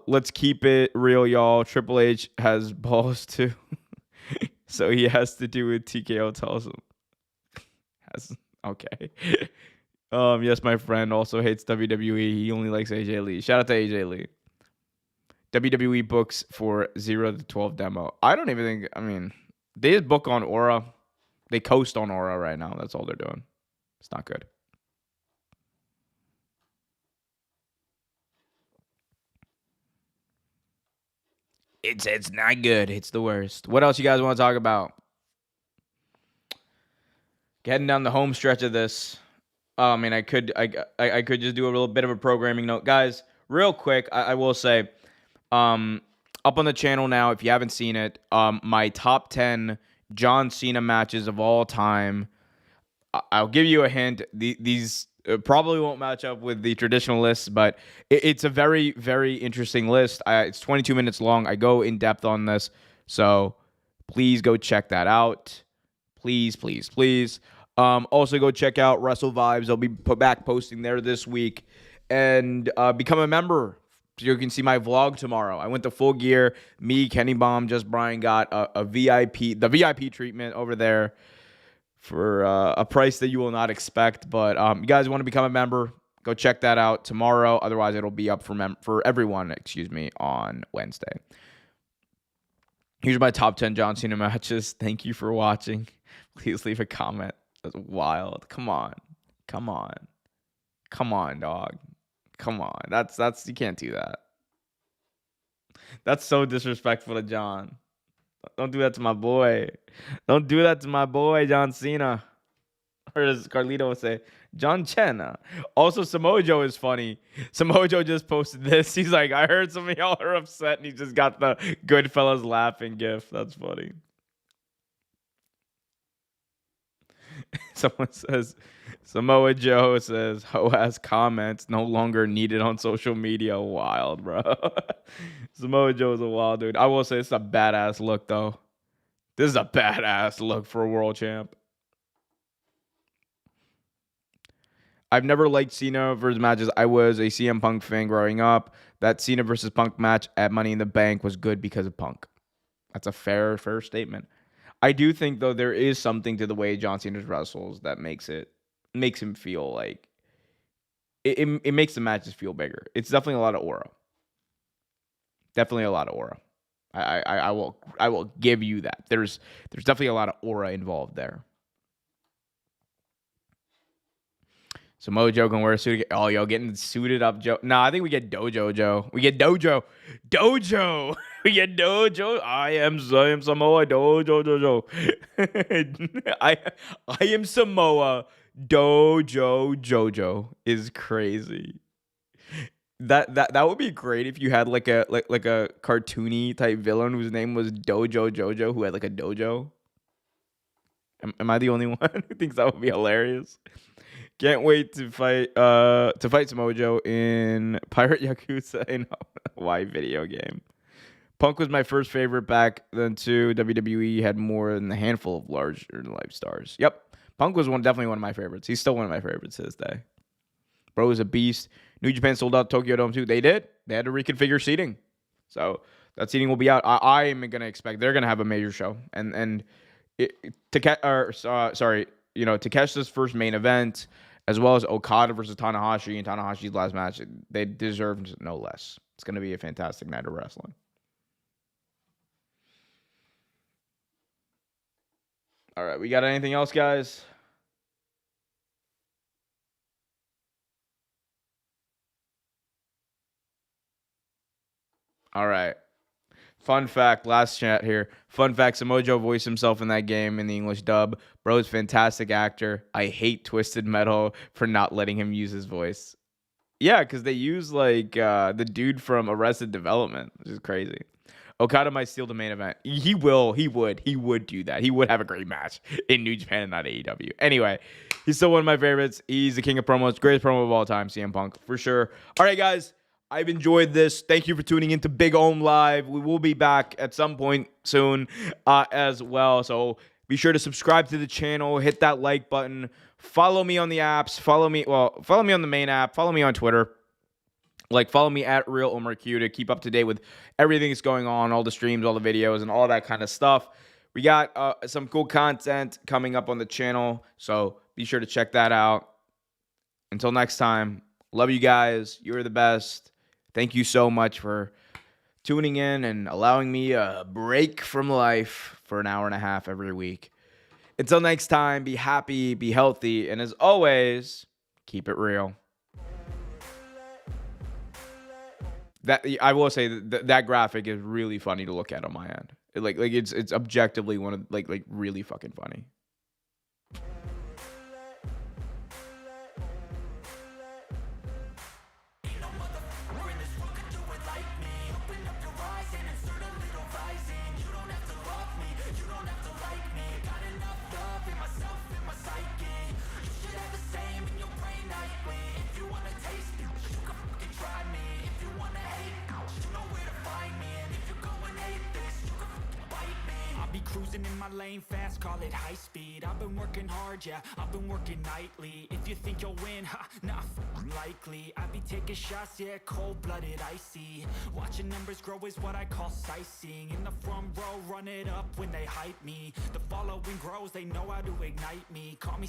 Let's keep it real, y'all. Triple H has balls too. So he has to do what TKO tells him. Okay. Yes, my friend also hates WWE. He only likes AJ Lee. Shout out to AJ Lee. WWE books for 0 to 12 demo. I don't even think, I mean, they just book on Aura. They coast on Aura right now. That's all they're doing. It's not good. It's not good. It's the worst. What else you guys want to talk about? Heading down the home stretch of this. I mean, I could just do a little bit of a programming note. Guys, real quick, I will say, up on the channel now, if you haven't seen it, my top 10 John Cena matches of all time. I'll give you a hint. These probably won't match up with the traditional list, but it's a very, very interesting list. It's 22 minutes long. I go in depth on this, so please go check that out. Please, please, please. Also, go check out Wrestle Vibes. I'll be back posting there this week. And become a member. So you can see my vlog tomorrow. I went to Full Gear. Me, Kenny Baum, Just Brian got the VIP treatment over there for a price that you will not expect. But you guys want to become a member, go check that out tomorrow. Otherwise, it'll be up for everyone, on Wednesday. Here's my top 10 John Cena matches. Thank you for watching. Please leave a comment. That's wild. Come on, dog. Come on. That's you can't do that. That's so disrespectful to John. Don't do that to my boy. Don't do that to my boy, John Cena. Or as Carlito would say, John Cena. Also, Samoa Joe is funny. Samoa Joe just posted this. He's like, I heard some of y'all are upset, and he just got the Goodfellas laughing gif. That's funny. Someone says, Samoa Joe says, ho-ass comments no longer needed on social media. Wild, bro. Samoa Joe is a wild dude. I will say, it's a badass look, though. This is a badass look for a world champ. I've never liked Cena versus matches. I was a CM Punk fan growing up. That Cena versus Punk match at Money in the Bank was good because of Punk. That's a fair statement. I do think, though, there is something to the way John Cena wrestles that makes him feel like it makes the matches feel bigger. It's definitely a lot of aura. Definitely a lot of aura. I will give you that. There's definitely a lot of aura involved there. Samoa Joe can wear a suit again. Oh, yo, getting suited up, Joe. Nah, I think we get Dojo Joe. We get Dojo. We get Dojo. I am Samoa Dojo. I am Samoa Jojo is crazy. That would be great if you had like a cartoony type villain whose name was Dojo Jojo, who had like a dojo. Am I the only one who thinks that would be hilarious? Can't wait to fight Samoa Joe in Pirate Yakuza in Hawaii video game. Punk was my first favorite back then too. WWE had more than a handful of larger life stars. Yep. Punk was definitely one of my favorites. He's still one of my favorites to this day. Bro is a beast. New Japan sold out Tokyo Dome too. They did. They had to reconfigure seating. So that seating will be out. I am going to expect they're going to have a major show. Takeshi's first main event, as well as Okada versus Tanahashi and Tanahashi's last match, they deserve no less. It's going to be a fantastic night of wrestling. All right, we got anything else, guys? All right. Fun fact, last chat here. Fun fact, Samoa Joe voiced himself in that game in the English dub. Bro's fantastic actor. I hate Twisted Metal for not letting him use his voice. Yeah, because they use the dude from Arrested Development, which is crazy. Okada might steal the main event. He would do that. He would have a great match in New Japan and not AEW. Anyway, he's still one of my favorites. He's the king of promos. Greatest promo of all time, CM Punk, for sure. All right, guys. I've enjoyed this. Thank you for tuning into Big Ohm Live. We will be back at some point soon as well. So be sure to subscribe to the channel. Hit that like button. Follow me on the apps. Follow me on the main app. Follow me on Twitter. Follow me at Real Omar Q to keep up to date with everything that's going on, all the streams, all the videos, and all that kind of stuff. We got some cool content coming up on the channel. So be sure to check that out. Until next time, love you guys. You're the best. Thank you so much for tuning in and allowing me a break from life for an hour and a half every week. Until next time, be happy, be healthy, and as always, keep it real. That I will say that graphic is really funny to look at on my end. It's objectively one of really fucking funny. Cruising in my lane fast, call it high speed. I've been working hard, yeah, I've been working nightly. If you think you'll win, not likely. I be taking shots, yeah, cold-blooded, icy. Watching numbers grow is what I call sightseeing. In the front row, run it up when they hype me. The following grows, they know how to ignite me. Call me